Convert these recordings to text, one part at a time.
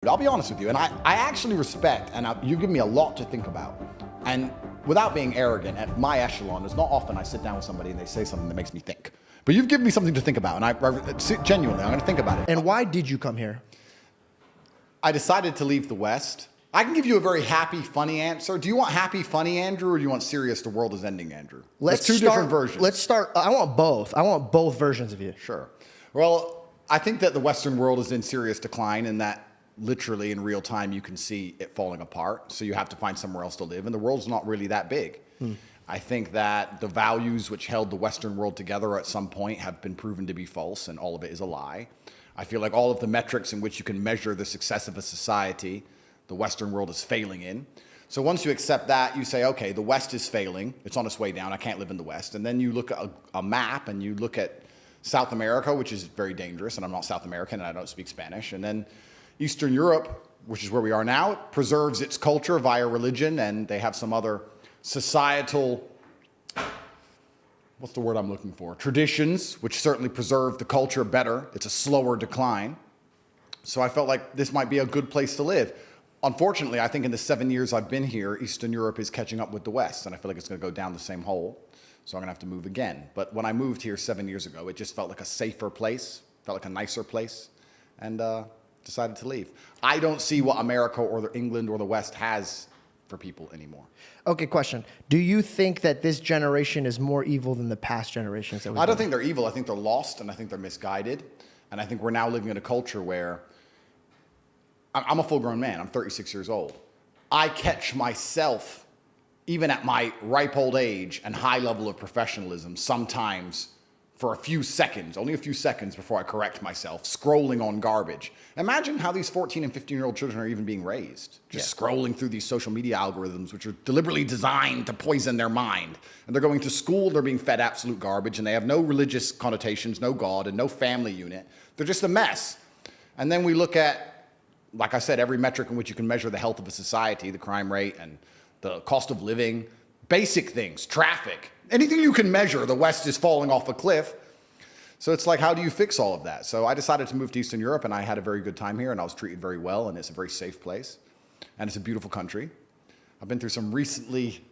I'll be honest with you, and I actually respect, and you give me a lot to think about. And without being arrogant, at my echelon, it's not often I sit down with somebody and they say something that makes me think. But you've given me something to think about, and genuinely, I'm going to think about it. And why did you come here? I decided to leave the West. I can give you a very happy, funny answer. Do you want happy, funny Andrew, or do you want serious, the world is ending Andrew? Let's There's two different versions. Let's start. I want both. I want both versions of you. Sure. Well, I think that the Western world is in serious decline, and that literally in real time you can see it falling apart. So you have to find somewhere else to live, and the world's not really that big. I think that the values which held the Western world together at some point have been proven to be false, and all of it is a lie. I feel like all of the metrics in which you can measure the success of a society, the Western world is failing in. So once you accept that, you say, okay, the West is failing. It's on its way down. I can't live in the West. And then you look at a map and you look at South America, which is very dangerous, and I'm not South American and I don't speak Spanish. And then Eastern Europe, which is where we are now, preserves its culture via religion, and they have some other societal, what's the word I'm looking for? Traditions, which certainly preserve the culture better. It's a slower decline. So I felt like this might be a good place to live. Unfortunately, I think in the 7 years I've been here, Eastern Europe is catching up with the West, and I feel like it's going to go down the same hole. So I'm going to have to move again. But when I moved here 7 years ago, it just felt like a safer place, felt like a nicer place, and decided to leave. I don't see what America or the England or the West has for people anymore. Okay, question. Do you think that this generation is more evil than the past generations? I don't think they're evil. I think they're lost, and I think they're misguided. And I think we're now living in a culture where I'm a full-grown man. I'm 36 years old. I catch myself, even at my ripe old age and high level of professionalism, sometimes for a few seconds, only a few seconds before I correct myself, scrolling on garbage. Imagine how these 14 and 15-year-old children are even being raised. Just scrolling through these social media algorithms, which are deliberately designed to poison their mind. And they're going to school, they're being fed absolute garbage, and they have no religious connotations, no God, and no family unit. They're just a mess. And then we look at, like I said, every metric in which you can measure the health of a society, the crime rate and the cost of living, basic things, traffic, anything you can measure, the West is falling off a cliff. So it's like, how do you fix all of that? So I decided to move to Eastern Europe, and I had a very good time here, and I was treated very well, and it's a very safe place, and it's a beautiful country. I've been through some recently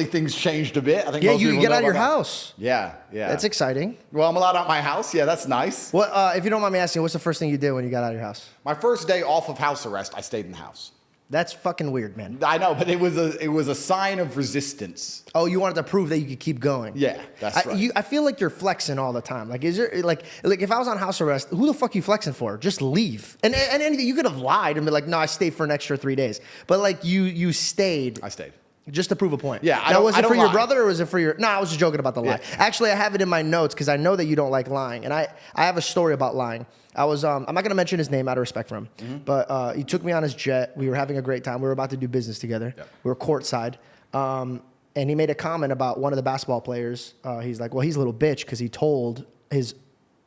things changed a bit. I think you get out of your house. Yeah. That's exciting. Well, I'm allowed out my house. Yeah, that's nice. Well, if you don't mind me asking, what's the first thing you did when you got out of your house? My first day off of house arrest, I stayed in the house. That's fucking weird, man. I know, but it was a sign of resistance. Oh, you wanted to prove that you could keep going. Yeah, that's right. I feel like you're flexing all the time. Like, is there like if I was on house arrest, who the fuck you flexing for? Just leave. And anything, you could have lied and be like, no, I stayed for an extra 3 days. But like you stayed. I stayed. Just to prove a point. Yeah. Now, was it for your brother or was it for your? No, I was just joking about the lie. Yeah. Actually, I have it in my notes because I know that you don't like lying, and I have a story about lying. I was I'm not gonna mention his name out of respect for him, but he took me on his jet. We were having a great time. We were about to do business together. Yep. We were courtside, and he made a comment about one of the basketball players. He's like, well, he's a little bitch because he told his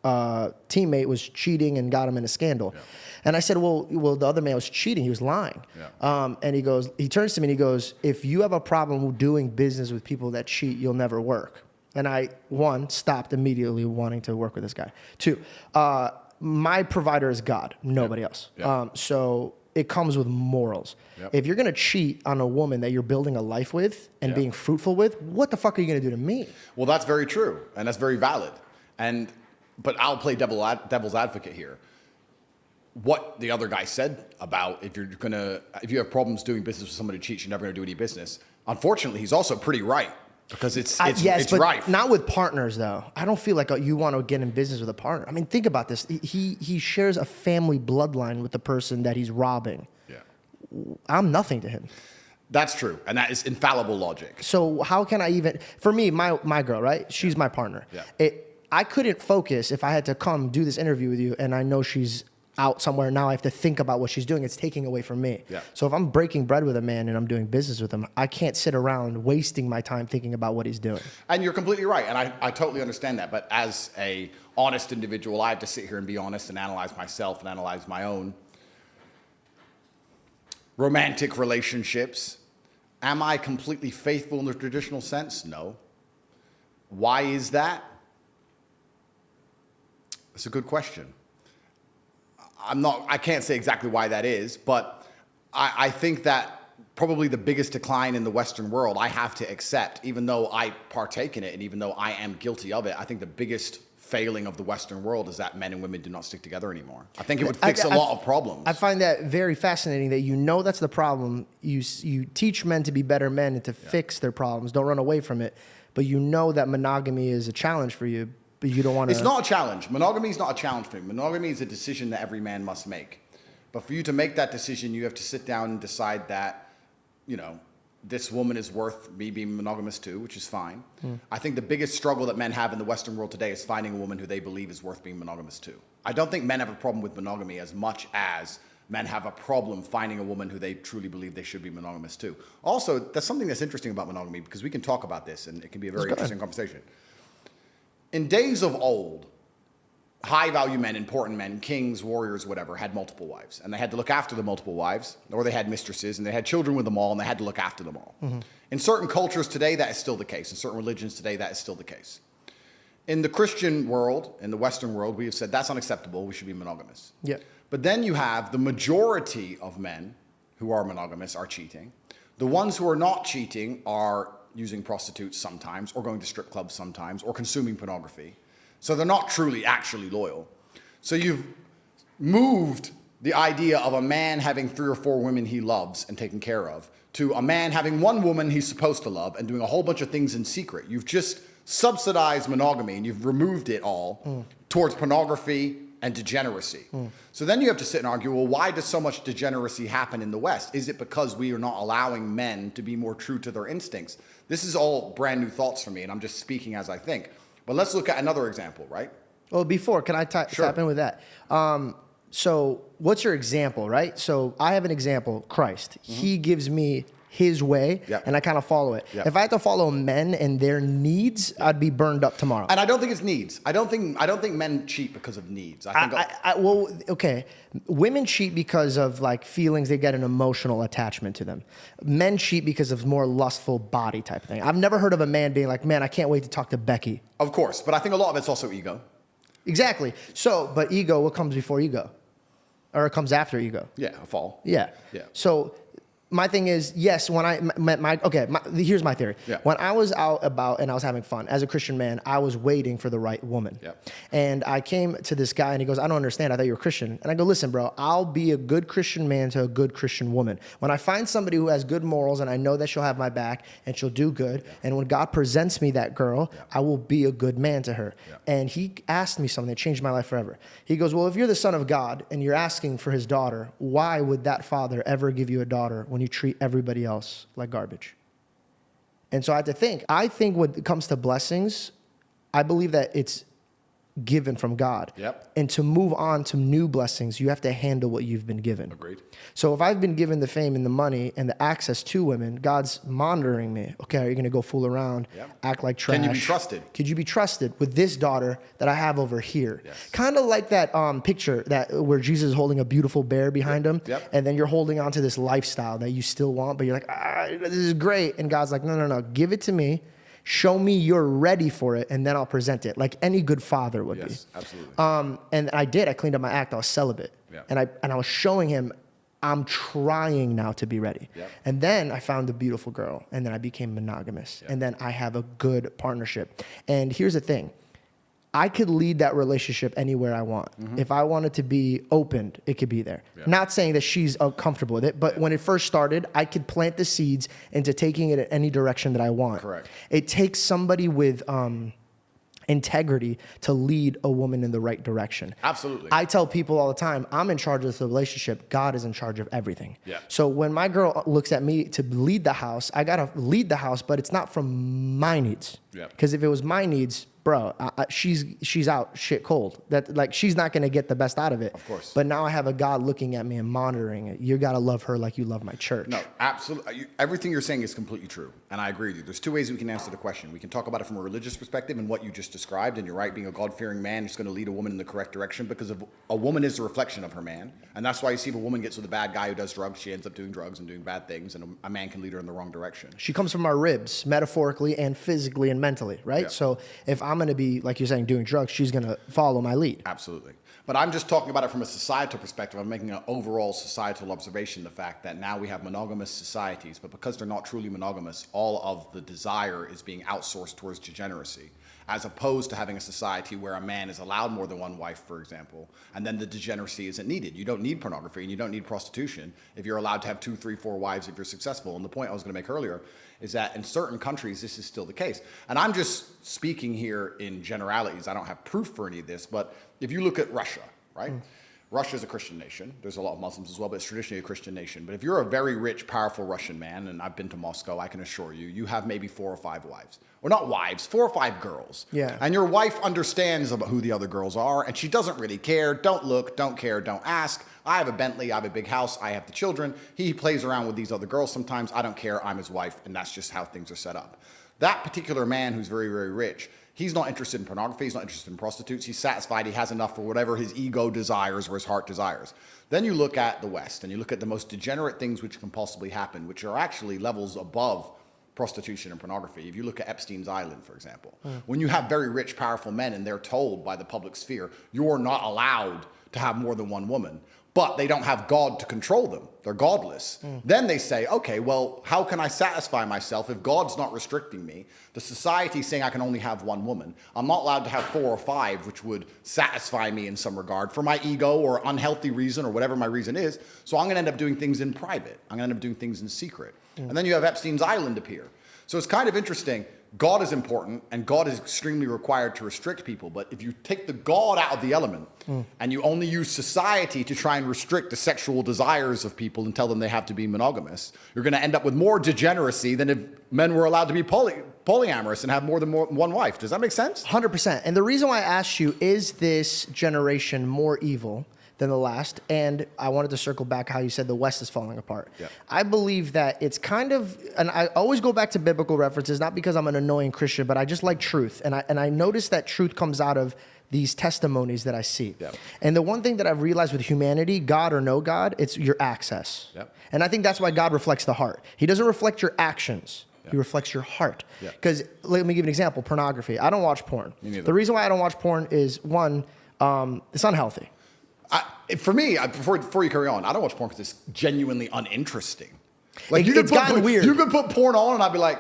teammate was cheating and got him in a scandal. Yeah. And I said, well, the other man was cheating. He was lying. Yeah. And he turns to me and he goes, if you have a problem doing business with people that cheat, you'll never work. And I, one, stopped immediately wanting to work with this guy. Two, my provider is God, nobody else. Yeah. So it comes with morals. Yep. If you're going to cheat on a woman that you're building a life with and being fruitful with, what the fuck are you going to do to me? Well, that's very true. And that's very valid. But I'll play devil's advocate here. What the other guy said about if you have problems doing business with somebody who cheats, you're never going to do any business. Unfortunately, he's also pretty right because it's rife. Not with partners though. I don't feel like you want to get in business with a partner. I mean, think about this. He shares a family bloodline with the person that he's robbing. Yeah, I'm nothing to him. That's true, and that is infallible logic. So how can I even? For me, my girl, right? She's my partner. Yeah. I couldn't focus if I had to come do this interview with you, and I know she's out somewhere. Now I have to think about what she's doing. It's taking away from me. Yeah. So if I'm breaking bread with a man and I'm doing business with him, I can't sit around wasting my time thinking about what he's doing. And you're completely right. And I totally understand that. But as a honest individual, I have to sit here and be honest and analyze myself and analyze my own romantic relationships. Am I completely faithful in the traditional sense? No. Why is that? That's a good question. I can't say exactly why that is, but I think that probably the biggest decline in the Western world I have to accept, even though I partake in it and even though I am guilty of it. I think the biggest failing of the Western world is that men and women do not stick together anymore. I think it would fix a lot of problems. I find that very fascinating that you know that's the problem. You teach men to be better men and to fix their problems. Don't run away from it. But you know that monogamy is a challenge for you, but you don't want to... It's not a challenge. Monogamy is not a challenge for me. Monogamy is a decision that every man must make. But for you to make that decision, you have to sit down and decide that, you know, this woman is worth me being monogamous too, which is fine. I think the biggest struggle that men have in the Western world today is finding a woman who they believe is worth being monogamous to. I don't think men have a problem with monogamy as much as men have a problem finding a woman who they truly believe they should be monogamous to. Also, that's something that's interesting about monogamy, because we can talk about this and it can be a very interesting conversation. In days of old, high-value men, important men, kings, warriors, whatever, had multiple wives. And they had to look after the multiple wives, or they had mistresses, and they had children with them all, and they had to look after them all. In certain cultures today, that is still the case. In certain religions today, that is still the case. In the Christian world, in the Western world, we have said that's unacceptable. We should be monogamous. Yeah. But then you have the majority of men who are monogamous are cheating. The ones who are not cheating are using prostitutes sometimes, or going to strip clubs sometimes, or consuming pornography. So they're not truly, actually loyal. So you've moved the idea of a man having 3 or 4 women he loves and taking care of to a man having 1 woman he's supposed to love and doing a whole bunch of things in secret. You've just subsidized monogamy and you've removed it all towards pornography and degeneracy. So then you have to sit and argue, well, why does so much degeneracy happen in the West? Is it because we are not allowing men to be more true to their instincts? This is all brand new thoughts for me, and I'm just speaking as I think. But let's look at another example, right? Well, before, can I tap in with that? So what's your example, right? So I have an example, Christ. He gives me his way, and I kind of follow it. If I had to follow men and their needs, I'd be burned up tomorrow. And I don't think it's needs. I don't think men cheat because of needs. Well, okay. Women cheat because of like feelings. They get an emotional attachment to them. Men cheat because of more lustful body type thing. I've never heard of a man being like, man, I can't wait to talk to Becky. Of course, but I think a lot of it's also ego. Exactly. So, but ego, what comes before ego? Or it comes after ego? Yeah, a fall. Yeah. So my thing is, yes, when I met here's my theory. When I was out about and I was having fun, as a Christian man, I was waiting for the right woman. And I came to this guy and he goes, I don't understand. I thought you were Christian. And I go, listen, bro, I'll be a good Christian man to a good Christian woman. When I find somebody who has good morals and I know that she'll have my back and she'll do good, and when God presents me that girl, I will be a good man to her. And he asked me something that changed my life forever. He goes, well, if you're the son of God and you're asking for his daughter, why would that father ever give you a daughter when you treat everybody else like garbage? And so I had to think. I think when it comes to blessings, I believe that it's given from God. And to move on to new blessings, you have to handle what you've been given. Agreed. So if I've been given the fame and the money and the access to women, God's monitoring me. Okay, are you going to go fool around, act like trash? Can you be trusted? Could you be trusted with this daughter that I have over here? Kind of like that picture where Jesus is holding a beautiful bear behind him, and then you're holding on to this lifestyle that you still want, but you're like, this is great. And God's like, no, give it to me. Show me you're ready for it, and then I'll present it, like any good father would be. Absolutely. And I did. I cleaned up my act. I was celibate, and I was showing him I'm trying now to be ready. And then I found a beautiful girl, and then I became monogamous, and then I have a good partnership. And here's the thing. I could lead that relationship anywhere I want. If I wanted to be opened, it could be there. Not saying that she's comfortable with it, but when it first started, I could plant the seeds into taking it in any direction that I want. Correct. It takes somebody with integrity to lead a woman in the right direction. Absolutely. I tell people all the time, I'm in charge of the relationship. God is in charge of everything. So when my girl looks at me to lead the house, I got to lead the house, but it's not from my needs. Because if it was my needs, bro, she's out shit cold. That like she's not gonna get the best out of it. Of course. But now I have a God looking at me and monitoring it. You gotta love her like you love my church. No, absolutely. Everything you're saying is completely true, and I agree with you. There's 2 ways we can answer the question. We can talk about it from a religious perspective and what you just described, and you're right. Being a God-fearing man is going to lead a woman in the correct direction because a woman is a reflection of her man, and that's why you see if a woman gets with a bad guy who does drugs, she ends up doing drugs and doing bad things, and a man can lead her in the wrong direction. She comes from our ribs, metaphorically and physically and mentally, right? So if I'm gonna be like you're saying doing drugs, she's gonna follow my lead. Absolutely. But I'm just talking about it from a societal perspective. I'm making an overall societal observation, the fact that now we have monogamous societies, but because they're not truly monogamous, all of the desire is being outsourced towards degeneracy, as opposed to having a society where a man is allowed more than one wife, for example, and then the degeneracy isn't needed. You don't need pornography and you don't need prostitution if you're allowed to have 2, 3, 4 wives if you're successful. And the point I was going to make earlier is that in certain countries, this is still the case. And I'm just speaking here in generalities. I don't have proof for any of this, but if you look at Russia, right? Russia is a Christian nation. There's a lot of Muslims as well, but it's traditionally a Christian nation. But if you're a very rich, powerful Russian man, and I've been to Moscow, I can assure you, you have maybe 4 or 5 wives. Or not wives, 4 or 5 girls. Yeah. And your wife understands about who the other girls are, and she doesn't really care. Don't look, don't care, don't ask. I have a Bentley, I have a big house, I have the children. He plays around with these other girls sometimes. I don't care, I'm his wife, and that's just how things are set up. That particular man who's very, very rich, he's not interested in pornography. He's not interested in prostitutes. He's satisfied. He has enough for whatever his ego desires or his heart desires. Then you look at the West and you look at the most degenerate things which can possibly happen, which are actually levels above prostitution and pornography. If you look at Epstein's Island, for example, when you have very rich, powerful men and they're told by the public sphere, you're not allowed to have more than one woman, but they don't have God to control them. They're godless. Then they say, okay, well, how can I satisfy myself if God's not restricting me? The society's saying I can only have one woman. I'm not allowed to have 4 or 5, which would satisfy me in some regard for my ego or unhealthy reason or whatever my reason is. So I'm going to end up doing things in private. I'm going to end up doing things in secret. And then you have Epstein's Island appear. So it's kind of interesting. God is important, and God is extremely required to restrict people. But if you take the God out of the element and you only use society to try and restrict the sexual desires of people and tell them they have to be monogamous, you're going to end up with more degeneracy than if men were allowed to be polyamorous and have more than one wife. Does that make sense? 100%. And the reason why I asked you, is this generation more evil than the last? And I wanted to circle back how you said the West is falling apart. Yeah. I believe that it's kind of, and I always go back to biblical references, not because I'm an annoying Christian, but I just like truth. And I notice that truth comes out of these testimonies that I see. Yep. And the one thing that I've realized with humanity, God or no God, it's your access. Yep. And I think that's why God reflects the heart. He doesn't reflect your actions. He reflects your heart. Because let me give an example, pornography. I don't watch porn. Me neither. The reason why I don't watch porn is, one, it's unhealthy. For me, before you carry on, I don't watch porn because it's genuinely uninteresting. Like It's gotten weird. You could put porn on and I'd be like,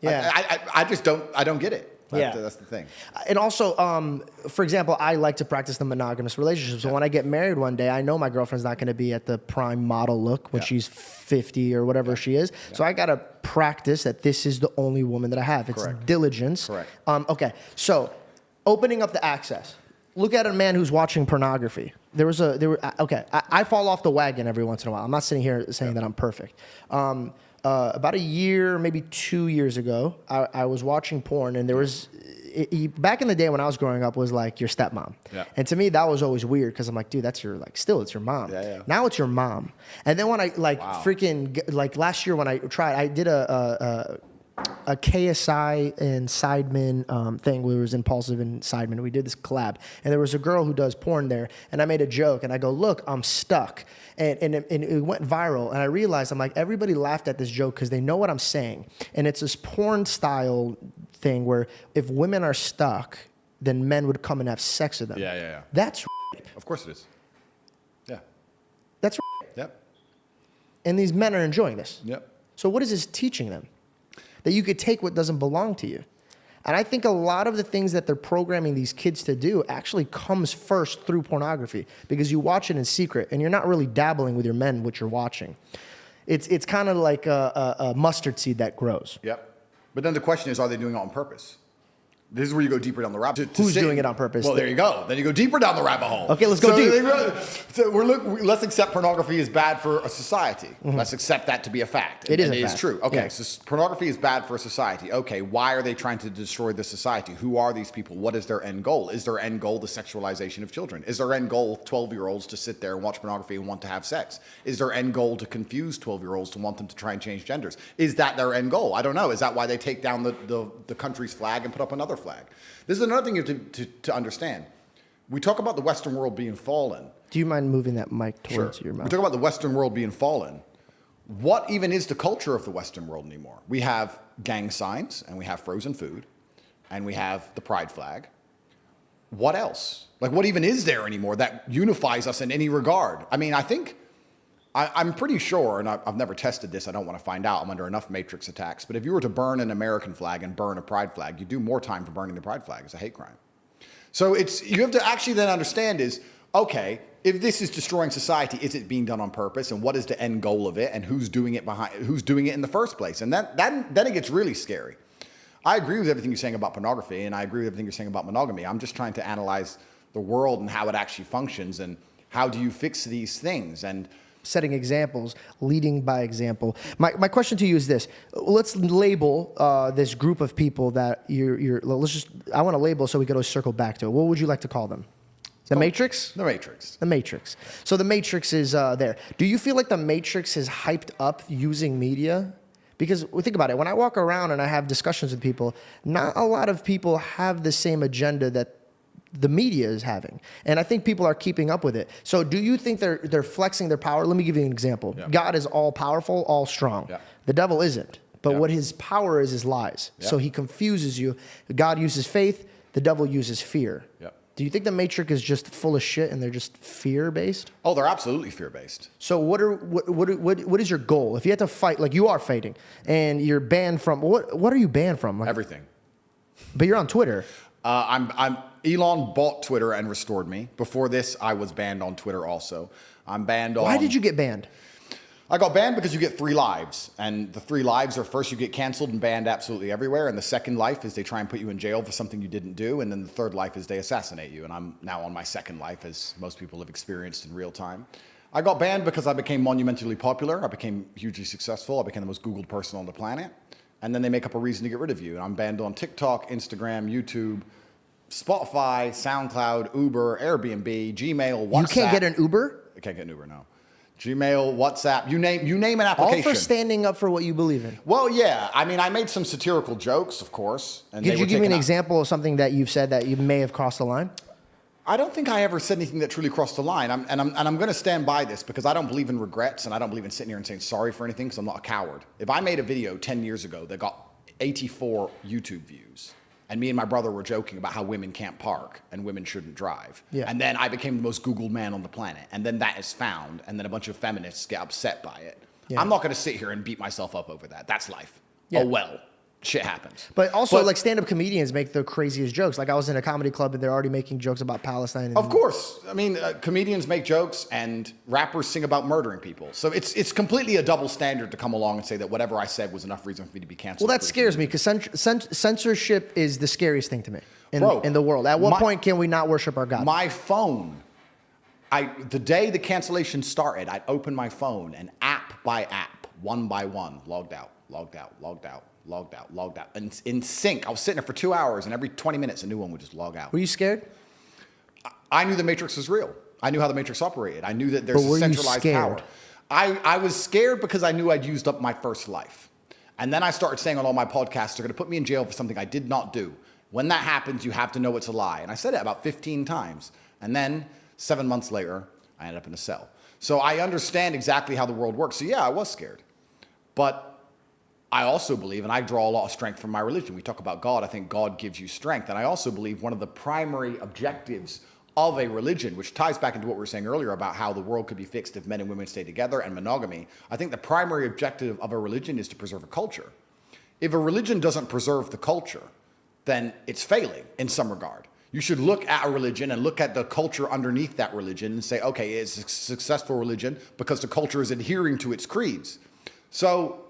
Yeah. I just don't get it. That's the thing. And also, for example, I like to practice the monogamous relationship. So when I get married one day, I know my girlfriend's not going to be at the prime model look when she's 50 or whatever she is. So I got to practice that this is the only woman that I have. It's diligence. Correct. Okay. So opening up the access. Look at a man who's watching pornography. I fall off the wagon every once in a while. I'm not sitting here saying that I'm perfect. About a year, maybe 2 years ago, I was watching porn, and there was, back in the day when I was growing up, was like your stepmom. Yeah. And to me, that was always weird because I'm like, dude, that's your, like, still, it's your mom. Yeah. Now it's your mom. And then when I, last year when I tried, I did a KSI and Sidemen thing where it was Impulsive and Sidemen. We did this collab, and there was a girl who does porn there, and I made a joke, and I go, look, I'm stuck. And it went viral, and I realized, I'm like, everybody laughed at this joke because they know what I'm saying. And it's this porn style thing where if women are stuck, then men would come and have sex with them. Yeah. That's rape. Of course it is. Yeah. That's rape. Yep. And these men are enjoying this. Yep. So what is this teaching them? That you could take what doesn't belong to you. And I think a lot of the things that they're programming these kids to do actually comes first through pornography, because you watch it in secret and you're not really dabbling with your men what you're watching. It's kind of like a mustard seed that grows. Yep. But then the question is, are they doing it on purpose? This is where you go deeper down the rabbit hole. Who's doing it on purpose? Well, there you go. Then you go deeper down the rabbit hole. Okay, let's go deep. Let's accept pornography is bad for a society. Let's accept that to be a fact. It is and a it fact. is true. Okay, Yeah. so pornography is bad for a society. Okay, why are they trying to destroy the society? Who are these people? What is their end goal? Is their end goal the sexualization of children? Is their end goal 12-year-olds to sit there and watch pornography and want to have sex? Is their end goal to confuse 12-year-olds to want them to try and change genders? Is that their end goal? I don't know. Is that why they take down the country's flag and put up another flag? This is another thing you have to understand. We talk about the Western world being fallen. Do you mind moving that mic towards your mouth? We talk about the Western world being fallen. What even is the culture of the Western world anymore? We have gang signs, and we have frozen food, and we have the pride flag. what else? Like, what even is there anymore that unifies us in any regard? I mean, I think, I'm pretty sure, and I've never tested this, I don't want to find out, I'm under enough matrix attacks, but if you were to burn an American flag and burn a pride flag, you do more time for burning the pride flag. It's a hate crime. So you have to actually then understand is, okay, if this is destroying society, is it being done on purpose? And what is the end goal of it? And who's doing it in the first place? And then it gets really scary. I agree with everything you're saying about pornography, and I agree with everything you're saying about monogamy. I'm just trying to analyze the world and how it actually functions, and how do you fix these things? And setting examples, leading by example. My question to you is this. Let's label this group of people that I want to label so we can circle back to it. What would you like to call them? The Matrix? The Matrix. The Matrix. So the Matrix is there. Do you feel like the Matrix is hyped up using media? Because think about it. When I walk around and I have discussions with people, not a lot of people have the same agenda that the media is having. And I think people are keeping up with it. So do you think they're flexing their power? Let me give you an example. Yeah. God is all powerful, all strong. Yeah. The devil isn't. But what his power is lies. Yeah. So he confuses you. God uses faith. The devil uses fear. Yeah. Do you think the Matrix is just full of shit and they're just fear-based? Oh, they're absolutely fear-based. So what is your goal? If you had to fight, like you are fighting, and you're banned from, what are you banned from? Like, everything. But you're on Twitter. Elon bought Twitter and restored me. Before this, I was banned on Twitter also. I'm banned on... Why did you get banned? I got banned because you get 3 lives. And the 3 lives are, first you get canceled and banned absolutely everywhere. And the second life is they try and put you in jail for something you didn't do. And then the third life is they assassinate you. And I'm now on my second life, as most people have experienced in real time. I got banned because I became monumentally popular. I became hugely successful. I became the most Googled person on the planet. And then they make up a reason to get rid of you. And I'm banned on TikTok, Instagram, YouTube, Spotify, SoundCloud, Uber, Airbnb, Gmail, WhatsApp. You can't get an Uber? I can't get an Uber, no. Gmail, WhatsApp, you name an application. All for standing up for what you believe in. Well, yeah. I mean, I made some satirical jokes, of course. And Could you give me an example of something that you've said that you may have crossed the line? I don't think I ever said anything that truly crossed the line. I'm going to stand by this because I don't believe in regrets, and I don't believe in sitting here and saying sorry for anything because I'm not a coward. If I made a video 10 years ago that got 84 YouTube views, and me and my brother were joking about how women can't park and women shouldn't drive. Yeah. And then I became the most Googled man on the planet. And then that is found. And then a bunch of feminists get upset by it. Yeah. I'm not going to sit here and beat myself up over that. That's life. Yeah. Oh, well, shit happens. But also, like, stand-up comedians make the craziest jokes. Like, I was in a comedy club and they're already making jokes about Palestine. Of course. I mean, comedians make jokes and rappers sing about murdering people. So it's completely a double standard to come along and say that whatever I said was enough reason for me to be canceled. Well, that scares me because censorship is the scariest thing to me in the world. At what point can we not worship our God? My phone, the day the cancellation started, I'd open my phone and app by app, one by one, logged out, logged out, logged out. Logged out, logged out. And in sync, I was sitting there for 2 hours, and every 20 minutes, a new one would just log out. Were you scared? I knew the Matrix was real. I knew how the Matrix operated. I knew that there's a centralized power. I was scared because I knew I'd used up my first life. And then I started saying on all my podcasts, they're going to put me in jail for something I did not do. When that happens, you have to know it's a lie. And I said it about 15 times. And then 7 months later, I ended up in a cell. So I understand exactly how the world works. So yeah, I was scared. But I also believe, and I draw a lot of strength from my religion. We talk about God. I think God gives you strength. And I also believe one of the primary objectives of a religion, which ties back into what we were saying earlier about how the world could be fixed if men and women stay together and monogamy. I think the primary objective of a religion is to preserve a culture. If a religion doesn't preserve the culture, then it's failing in some regard. You should look at a religion and look at the culture underneath that religion and say, okay, it's a successful religion because the culture is adhering to its creeds. So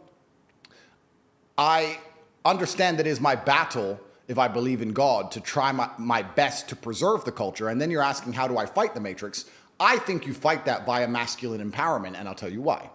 I understand that it is my battle, if I believe in God, to try my best to preserve the culture. And then you're asking, how do I fight the Matrix? I think you fight that via masculine empowerment, and I'll tell you why.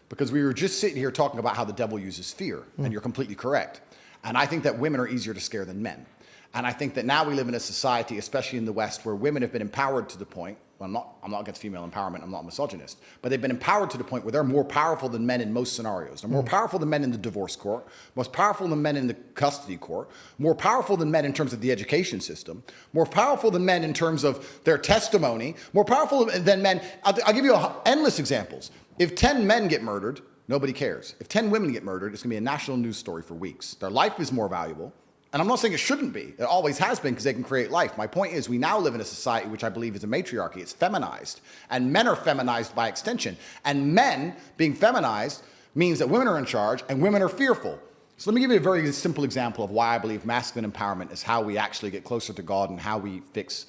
Because we were just sitting here talking about how the devil uses fear, and you're completely correct. And I think that women are easier to scare than men. And I think that now we live in a society, especially in the West, where women have been empowered to the point, well, I'm not against female empowerment, I'm not a misogynist, but they've been empowered to the point where they're more powerful than men in most scenarios. They're more powerful than men in the divorce court, most powerful than men in the custody court, more powerful than men in terms of the education system, more powerful than men in terms of their testimony, more powerful than men. I'll give you endless examples. If 10 men get murdered, nobody cares. If 10 women get murdered, it's going to be a national news story for weeks. Their life is more valuable. And I'm not saying it shouldn't be. It always has been because they can create life. My point is we now live in a society which I believe is a matriarchy. It's feminized. And men are feminized by extension. And men being feminized means that women are in charge and women are fearful. So let me give you a very simple example of why I believe masculine empowerment is how we actually get closer to God and how we fix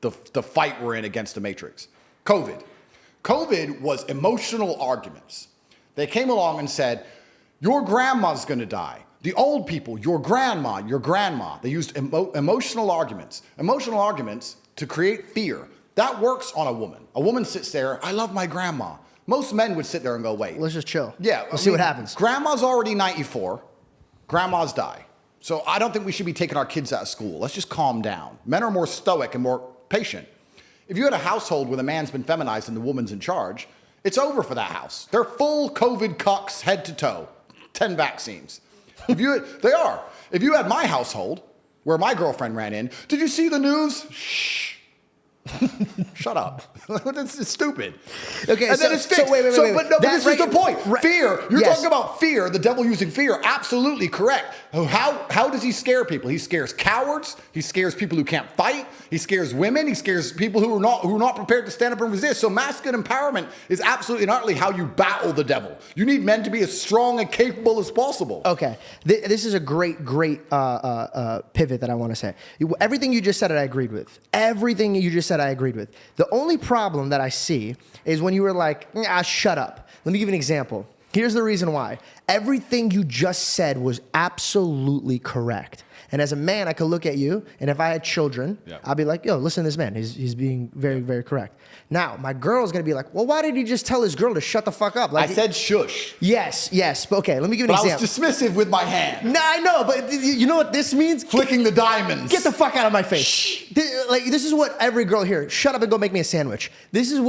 the fight we're in against the matrix. COVID. COVID was emotional arguments. They came along and said, your grandma's going to die. The old people, your grandma, your grandma. They used emotional arguments. Emotional arguments to create fear. That works on a woman. A woman sits there, I love my grandma. Most men would sit there and go, wait. Let's just chill. Yeah. We'll see what happens. Grandma's already 94. Grandmas die. So I don't think we should be taking our kids out of school. Let's just calm down. Men are more stoic and more patient. If you had a household where the man's been feminized and the woman's in charge, it's over for that house. They're full COVID cucks head to toe. 10 vaccines. They are. If you had my household, where my girlfriend ran in, did you see the news? Shh. Shut up. It's stupid. Okay, and then it's fixed. So wait. But this is the point. Fear. You're yes. talking about fear, the devil using fear. Absolutely correct. How does he scare people? He scares cowards. He scares people who can't fight. He scares women. He scares people who are not prepared to stand up and resist. So masculine empowerment is absolutely and utterly how you battle the devil. You need men to be as strong and capable as possible. Okay. This is a great pivot that I want to say. Everything you just said, I agreed with. Everything you just said, I agreed with. The only problem that I see is when you were like, shut up. Let me give you an example. Here's the reason why. Everything you just said was absolutely correct. And as a man, I could look at you, and if I had children, I'd be like, yo, listen to this man. He's being very, very correct. Now, my girl's going to be like, well, why did he just tell his girl to shut the fuck up? Like, I said shush. Yes. But okay, let me give you an example. I was dismissive with my hand. No, I know, but you know what this means? Flicking the diamonds. Get the fuck out of my face. Shh. This is what every girl here, shut up and go make me a sandwich. This is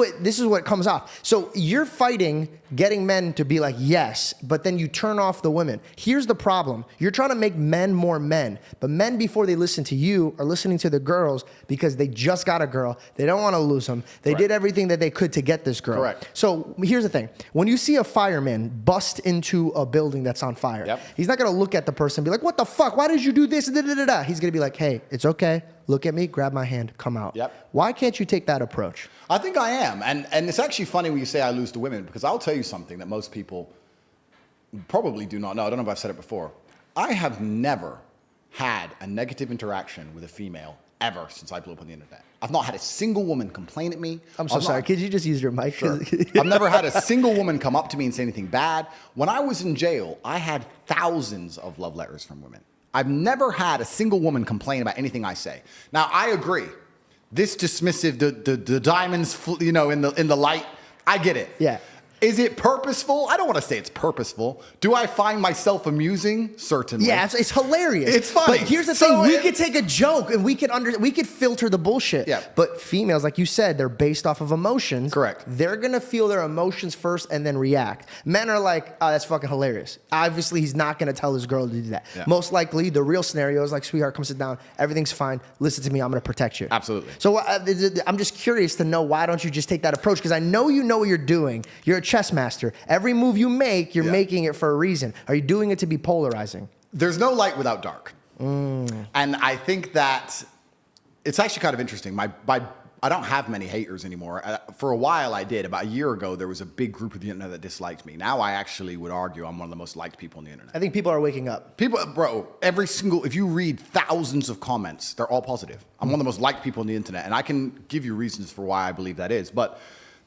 what comes off. So you're fighting getting men to be like, yes, but then you turn off the women. Here's the problem. You're trying to make men more men, but men before they listen to you are listening to the girls because they just got a girl. They don't want to lose them. They did everything that they could to get this girl. Correct. So here's the thing. When you see a fireman bust into a building that's on fire, he's not going to look at the person and be like, what the fuck? Why did you do this? He's going to be like, hey, it's okay. Look at me, grab my hand, come out. Why can't you take that approach? I think I am. And it's actually funny when you say I lose to women, because I'll tell you something that most people probably do not know. I don't know if I've said it before. I have never had a negative interaction with a female ever since I blew up on the internet. I've not had a single woman complain at me. I'm so sorry. Could you just use your mic? Sure. I've never had a single woman come up to me and say anything bad. When I was in jail, I had thousands of love letters from women. I've never had a single woman complain about anything I say. Now, I agree. This dismissive, the diamonds, in the light, I get it. Yeah. Is it purposeful? I don't want to say it's purposeful. Do I find myself amusing? Certainly. Yeah, it's hilarious. It's funny. But here's the thing: we could take a joke and we could filter the bullshit. Yeah. But females, like you said, they're based off of emotions. Correct. They're gonna feel their emotions first and then react. Men are like, oh, that's fucking hilarious. Obviously, he's not gonna tell his girl to do that. Yeah. Most likely, the real scenario is like, sweetheart, come sit down. Everything's fine. Listen to me. I'm gonna protect you. Absolutely. So I'm just curious to know, why don't you just take that approach? Because I know you know what you're doing. You're a chess master. Every move you make, you're making it for a reason. Are you doing it to be polarizing? There's no light without dark. And I think that it's actually kind of interesting. I don't have many haters anymore. For a while I did. About a year ago, there was a big group of the internet that disliked me. Now I actually would argue I'm one of the most liked people on the internet. I think people are waking up. People, bro, if you read thousands of comments, they're all positive. I'm one of the most liked people on the internet, and I can give you reasons for why I believe that is. But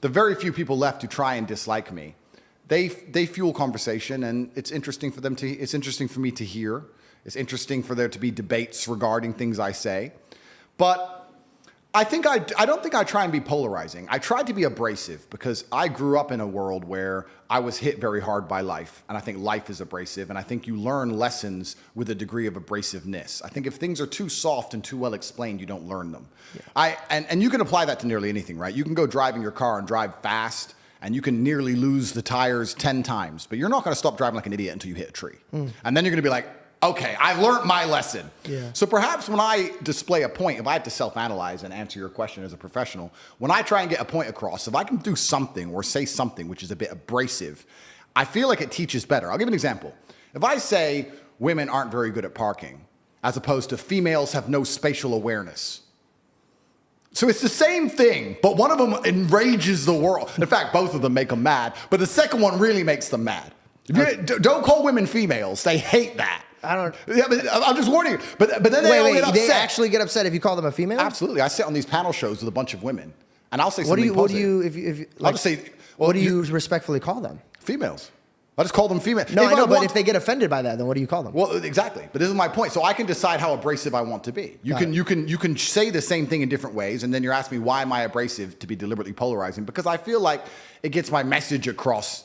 the very few people left who try and dislike me, they fuel conversation, and it's interesting for me to hear. It's interesting for there to be debates regarding things I say. But I don't think I try and be polarizing. I tried to be abrasive because I grew up in a world where I was hit very hard by life, and I think life is abrasive, and I think you learn lessons with a degree of abrasiveness. I think if things are too soft and too well explained, you don't learn them. Yeah. And you can apply that to nearly anything, right? You can go driving your car and drive fast, and you can nearly lose the tires 10 times, but you're not going to stop driving like an idiot until you hit a tree. And then you're going to be like, okay, I've learned my lesson. Yeah. So perhaps when I display a point, if I have to self-analyze and answer your question as a professional, when I try and get a point across, if I can do something or say something which is a bit abrasive, I feel like it teaches better. I'll give an example. If I say, women aren't very good at parking, as opposed to females have no spatial awareness. So it's the same thing, but one of them enrages the world. In fact, both of them make them mad, but the second one really makes them mad. Don't call women females. They hate that. I don't. Yeah, but I'm just warning you. But then they all get upset. They actually get upset if you call them a female? Absolutely. I sit on these panel shows with a bunch of women, and I'll say What something positive. I'll just say, well, what do you respectfully call them? Females. I just call them female. No, I know, but if they get offended by that, then what do you call them? Well, exactly. But this is my point. So I can decide how abrasive I want to be. You can say the same thing in different ways, and then you're asking me why am I abrasive to be deliberately polarizing? Because I feel like it gets my message across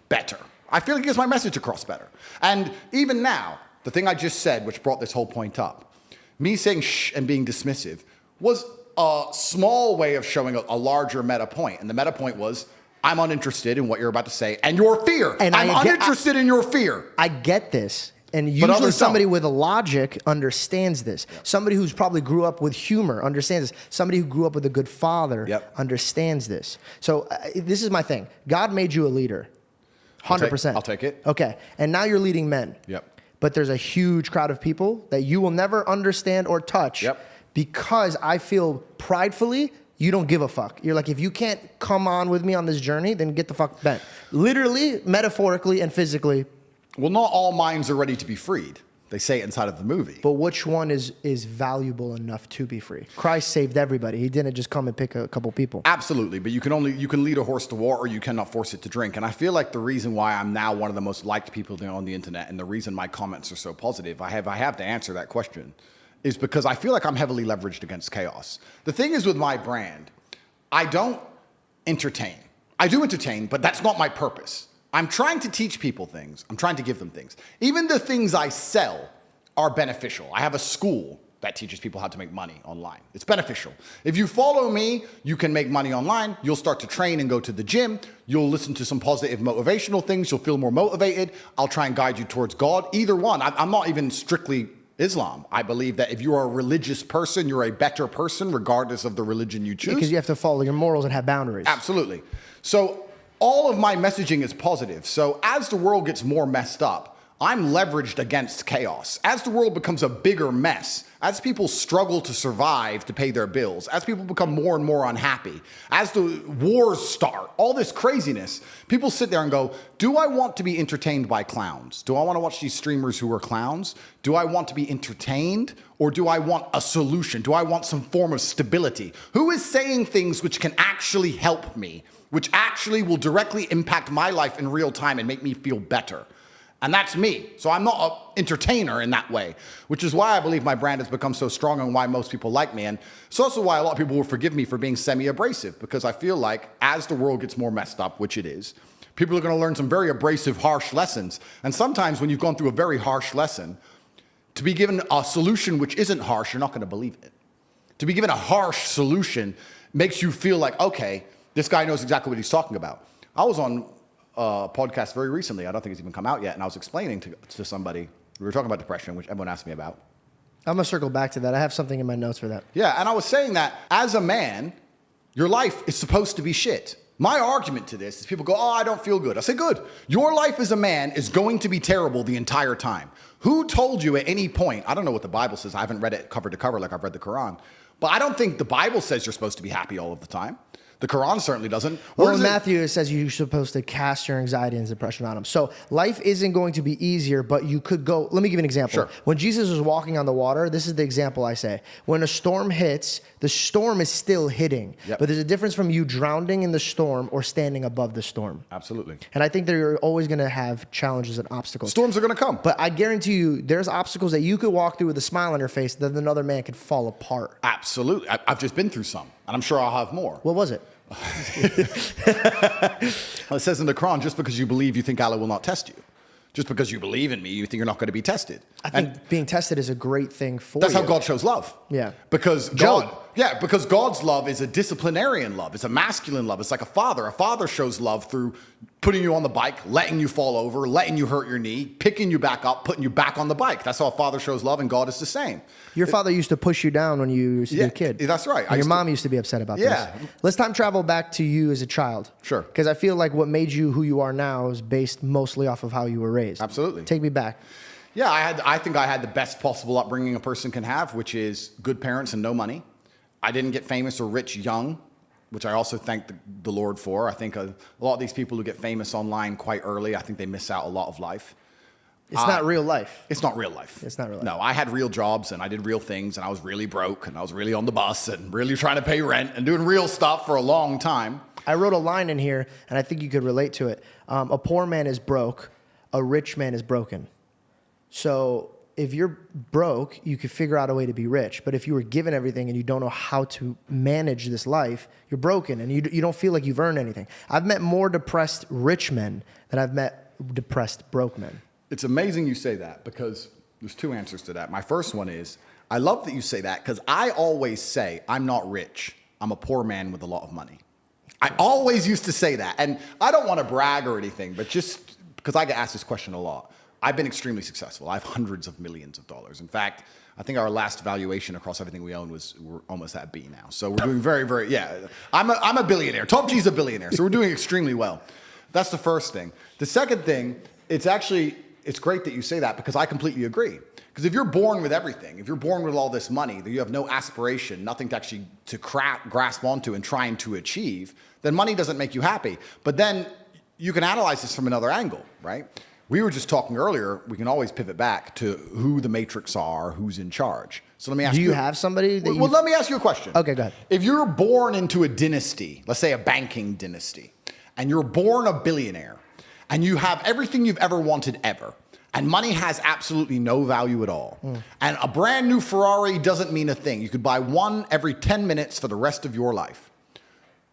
better. I feel like it gets my message across better. And even now, the thing I just said, which brought this whole point up, me saying shh and being dismissive was a small way of showing a larger meta point. And the meta point was, I'm uninterested in what you're about to say and your fear. And I'm uninterested in your fear. I get this. And usually somebody with a logic understands this. Yep. Somebody who's probably grew up with humor understands this. Somebody who grew up with a good father understands this. So this is my thing. God made you a leader. 100%. I'll take it. Okay. And now you're leading men. Yep. But there's a huge crowd of people that you will never understand or touch because I feel pridefully you don't give a fuck. You're like, if you can't come on with me on this journey, then get the fuck bent. Literally, metaphorically, and physically. Well, not all minds are ready to be freed. They say it inside of the movie. But which one is valuable enough to be free? Christ saved everybody. He didn't just come and pick a couple people. Absolutely, but you can lead a horse to water, or you cannot force it to drink. And I feel like the reason why I'm now one of the most liked people on the internet, and the reason my comments are so positive, I have to answer that question, is because I feel like I'm heavily leveraged against chaos. The thing is with my brand, I don't entertain. I do entertain, but that's not my purpose. I'm trying to teach people things. I'm trying to give them things. Even the things I sell are beneficial. I have a school that teaches people how to make money online. It's beneficial. If you follow me, you can make money online. You'll start to train and go to the gym. You'll listen to some positive motivational things. You'll feel more motivated. I'll try and guide you towards God. Either one. I'm not even strictly Islam. I believe that if you are a religious person, you're a better person regardless of the religion you choose. Because you have to follow your morals and have boundaries. Absolutely. So all of my messaging is positive. So as the world gets more messed up, I'm leveraged against chaos. As the world becomes a bigger mess, as people struggle to survive to pay their bills, as people become more and more unhappy, as the wars start, all this craziness, people sit there and go, do I want to be entertained by clowns? Do I want to watch these streamers who are clowns? Do I want to be entertained? Or do I want a solution? Do I want some form of stability? Who is saying things which can actually help me, which actually will directly impact my life in real time and make me feel better? And that's me. So I'm not an entertainer in that way, which is why I believe my brand has become so strong and why most people like me. And it's also why a lot of people will forgive me for being semi-abrasive, because I feel like as the world gets more messed up, which it is, people are going to learn some very abrasive, harsh lessons. And sometimes when you've gone through a very harsh lesson, to be given a solution which isn't harsh, you're not going to believe it. To be given a harsh solution makes you feel like, okay, this guy knows exactly what he's talking about. I was on podcast very recently. I don't think it's even come out yet. And I was explaining to somebody, we were talking about depression, which everyone asked me about. I'm going to circle back to that. I have something in my notes for that. Yeah, and I was saying that as a man, your life is supposed to be shit. My argument to this is people go, oh, I don't feel good. I say, good. Your life as a man is going to be terrible the entire time. Who told you at any point, I don't know what the Bible says. I haven't read it cover to cover like I've read the Quran. But I don't think the Bible says you're supposed to be happy all of the time. The Quran certainly doesn't. Well, in Matthew, it says you're supposed to cast your anxiety and depression on him. So life isn't going to be easier, but you could go. Let me give you an example. Sure. When Jesus was walking on the water, this is the example I say. When a storm hits, the storm is still hitting. Yep. But there's a difference from you drowning in the storm or standing above the storm. Absolutely. And I think that you're always going to have challenges and obstacles. Storms are going to come. But I guarantee you, there's obstacles that you could walk through with a smile on your face that another man could fall apart. Absolutely. I've just been through some, and I'm sure I'll have more. What was it? Well, it says in the Quran, just because you believe, you think Allah will not test you. Just because you believe in me, you think you're not going to be tested. I think being tested is a great thing for That's you. how God shows love. Yeah. Because because God's love is a disciplinarian love. It's a masculine love. It's like a father. A father shows love through putting you on the bike, letting you fall over, letting you hurt your knee, picking you back up, putting you back on the bike. That's how a father shows love, and God is the same. Your father used to push you down when you used to be a kid. That's right. And your mom used to be upset about this. Let's time travel back to you as a child. Sure. Because I feel like what made you who you are now is based mostly off of how you were raised. Absolutely. Take me back. Yeah, I think I had the best possible upbringing a person can have, which is good parents and no money. I didn't get famous or rich young, which I also thank the Lord for. I think a lot of these people who get famous online quite early, I think they miss out a lot of life. It's not real life. It's not real life. It's not real life. No, I had real jobs and I did real things and I was really broke and I was really on the bus and really trying to pay rent and doing real stuff for a long time. I wrote a line in here, and I think you could relate to it. A poor man is broke. A rich man is broken. So if you're broke, you could figure out a way to be rich. But if you were given everything and you don't know how to manage this life, you're broken and you don't feel like you've earned anything. I've met more depressed rich men than I've met depressed broke men. It's amazing you say that because there's two answers to that. My first one is, I love that you say that because I always say, I'm not rich. I'm a poor man with a lot of money. I always used to say that. And I don't want to brag or anything, but just because I get asked this question a lot. I've been extremely successful. I have hundreds of millions of dollars. In fact, I think our last valuation across everything we own we're almost at B now. So we're doing very, very, yeah. I'm a billionaire. Top G's a billionaire. So we're doing extremely well. That's the first thing. The second thing, it's great that you say that because I completely agree. Because if you're born with everything, if you're born with all this money, that you have no aspiration, nothing to actually grasp onto and trying to achieve, then money doesn't make you happy. But then you can analyze this from another angle, right? We were just talking earlier, we can always pivot back to who the matrix are, who's in charge. So let me ask you. Do you have somebody that Well, let me ask you a question. Okay, go ahead. If you're born into a dynasty, let's say a banking dynasty, and you're born a billionaire, and you have everything you've ever wanted ever, and money has absolutely no value at all, and a brand new Ferrari doesn't mean a thing. You could buy one every 10 minutes for the rest of your life.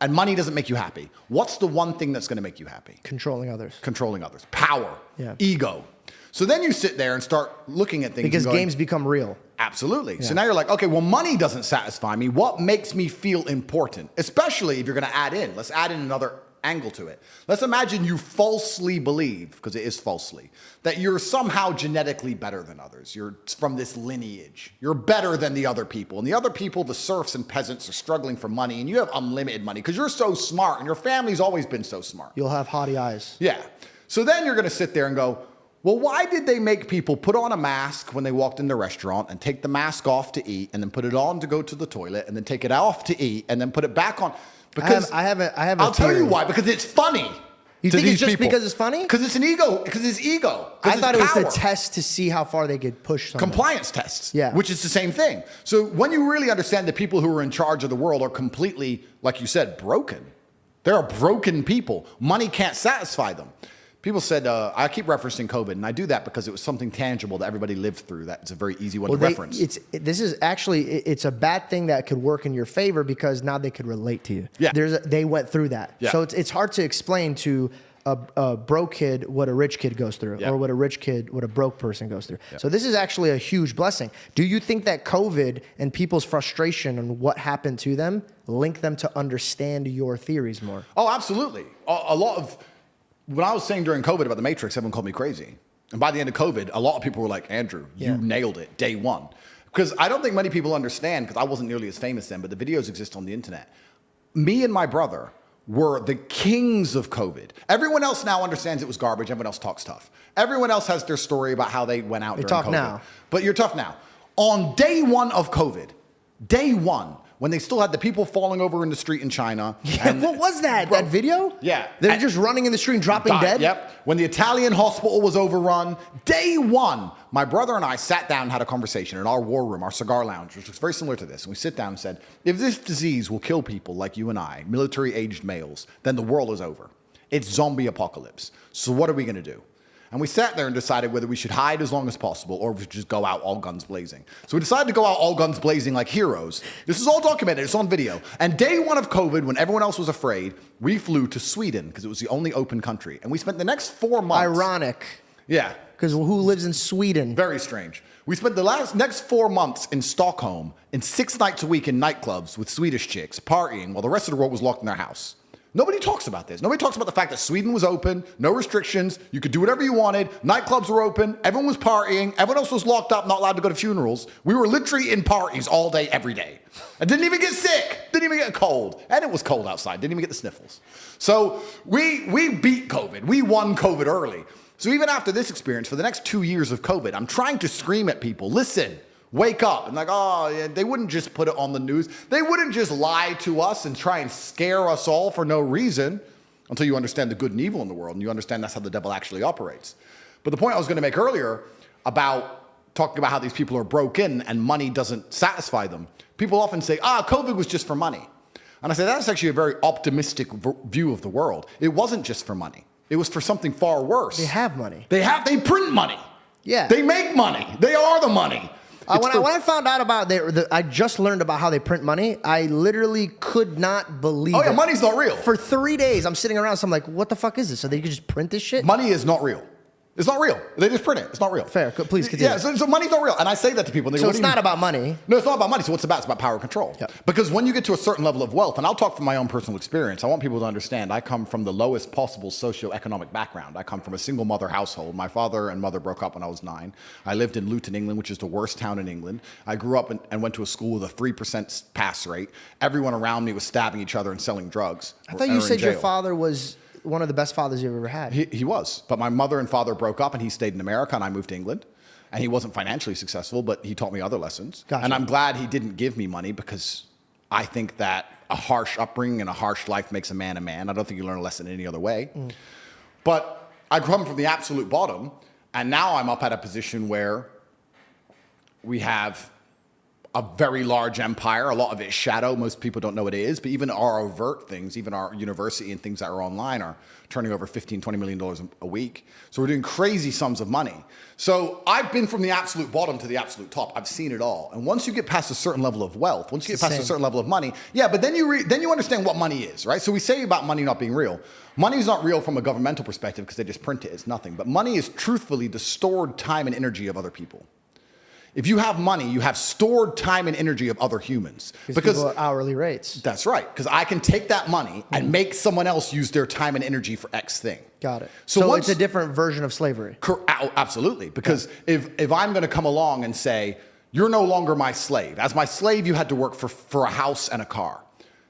And money doesn't make you happy. What's the one thing that's going to make you happy? Controlling others. Controlling others. Power. Yeah. Ego. So then you sit there and start looking at things. Because and going, games become real. Absolutely. Yeah. So now you're like, okay, well, money doesn't satisfy me. What makes me feel important? Especially if you're going to add in. Let's add in another angle to it. Let's imagine you falsely believe, because it is falsely, that you're somehow genetically better than others. You're from this lineage. You're better than the other people. And the other people, the serfs and peasants, are struggling for money, and you have unlimited money because you're so smart and your family's always been so smart. You'll have haughty eyes. Yeah. So then you're going to sit there and go, well, why did they make people put on a mask when they walked in the restaurant and take the mask off to eat and then put it on to go to the toilet and then take it off to eat and then put it back on? Because I have a I'll tell you theory. why. Because it's funny. You to think it's these just people. because it's funny? Because it's an ego. Because it's ego. I thought it was power. the test to see how far they could push something. Compliance tests. Yeah. Which is the same thing. So when you really understand that people who are in charge of the world are completely, like you said, broken. There are broken people. Money can't satisfy them. People said, I keep referencing COVID, and I do that because it was something tangible that everybody lived through. That's a very easy one to reference. This is actually, it's a bad thing that could work in your favor because now they could relate to you. Yeah. They went through that. Yeah. So it's hard to explain to a broke kid what a rich kid goes through, Yeah. or what a broke person goes through. Yeah. So this is actually a huge blessing. Do you think that COVID and people's frustration on what happened to them link them to understand your theories more? Oh, absolutely. A lot of... When I was saying during COVID about the Matrix, everyone called me crazy. And by the end of COVID, a lot of people were like, Andrew, you nailed it, day one. Because I don't think many people understand, because I wasn't nearly as famous then, but the videos exist on the internet. Me and my brother were the kings of COVID. Everyone else now understands it was garbage. Everyone else talks tough. Everyone else has their story about how they went out during talk COVID. now. But you're tough now. On day one of COVID, day one, when they still had the people falling over in the street in China. And what was that? That video? Yeah. They're just running in the street and dropping dead? Yep. When the Italian hospital was overrun, day one, my brother and I sat down and had a conversation in our war room, our cigar lounge, which was very similar to this. And we sit down and said, if this disease will kill people like you and I, military-aged males, then the world is over. It's zombie apocalypse. So what are we going to do? And we sat there and decided whether we should hide as long as possible or if we should just go out all guns blazing. So we decided to go out all guns blazing like heroes. This is all documented. It's on video. And day one of COVID, when everyone else was afraid, we flew to Sweden because it was the only open country. And we spent the next 4 months... Ironic. Yeah. Because who lives in Sweden? Very strange. We spent the next 4 months in Stockholm in 6 nights a week in nightclubs with Swedish chicks partying while the rest of the world was locked in their house. Nobody talks about this. Nobody talks about the fact that Sweden was open, no restrictions, you could do whatever you wanted, nightclubs were open, everyone was partying, everyone else was locked up, not allowed to go to funerals. We were literally in parties all day, every day. I didn't even get sick, didn't even get a cold. And it was cold outside, didn't even get the sniffles. So we beat COVID. We won COVID early. So even after this experience, for the next 2 years of COVID, I'm trying to scream at people, listen, wake up. And like, oh, yeah, they wouldn't just put it on the news. They wouldn't just lie to us and try and scare us all for no reason until you understand the good and evil in the world and you understand that's how the devil actually operates. But the point I was going to make earlier about talking about how these people are broken and money doesn't satisfy them. People often say, COVID was just for money. And I say, that's actually a very optimistic view of the world. It wasn't just for money. It was for something far worse. They have money. They print money. Yeah. They make money. They are the money. When I found out about I just learned about how they print money. I literally could not believe it. Oh yeah, money's not real. For 3 days, I'm sitting around, so I'm like, what the fuck is this? So they could just print this shit? Money is not real. It's not real. They just print it. It's not real. Fair. Please continue. Yeah, so money's not real. And I say that to people. And they go, so it's not about money. No, it's not about money. So what's it about? It's about power and control. Yep. Because when you get to a certain level of wealth, and I'll talk from my own personal experience, I want people to understand I come from the lowest possible socioeconomic background. I come from a single mother household. My father and mother broke up when I was 9. I lived in Luton, England, which is the worst town in England. I grew up and went to a school with a 3% pass rate. Everyone around me was stabbing each other and selling drugs. I thought you said your father was one of the best fathers you've ever had. He was. But my mother and father broke up and he stayed in America and I moved to England. And he wasn't financially successful, but he taught me other lessons. Gotcha. And I'm glad he didn't give me money because I think that a harsh upbringing and a harsh life makes a man a man. I don't think you learn a lesson any other way. But I come from the absolute bottom. And now I'm up at a position where we have a very large empire. A lot of it is shadow. Most people don't know what it is. But even our overt things, even our university and things that are online are turning over $15, $20 million a week. So we're doing crazy sums of money. So I've been from the absolute bottom to the absolute top. I've seen it all. And once you get past a certain level of wealth, once you get past a certain level of money, yeah, but then you understand what money is, right? So we say about money not being real. Money is not real from a governmental perspective because they just print it. It's nothing. But money is truthfully the stored time and energy of other people. If you have money, you have stored time and energy of other humans. Because people are hourly rates. That's right. Because I can take that money and make someone else use their time and energy for X thing. Got it. So it's a different version of slavery. Absolutely. Because if I'm going to come along and say, you're no longer my slave. As my slave, you had to work for a house and a car.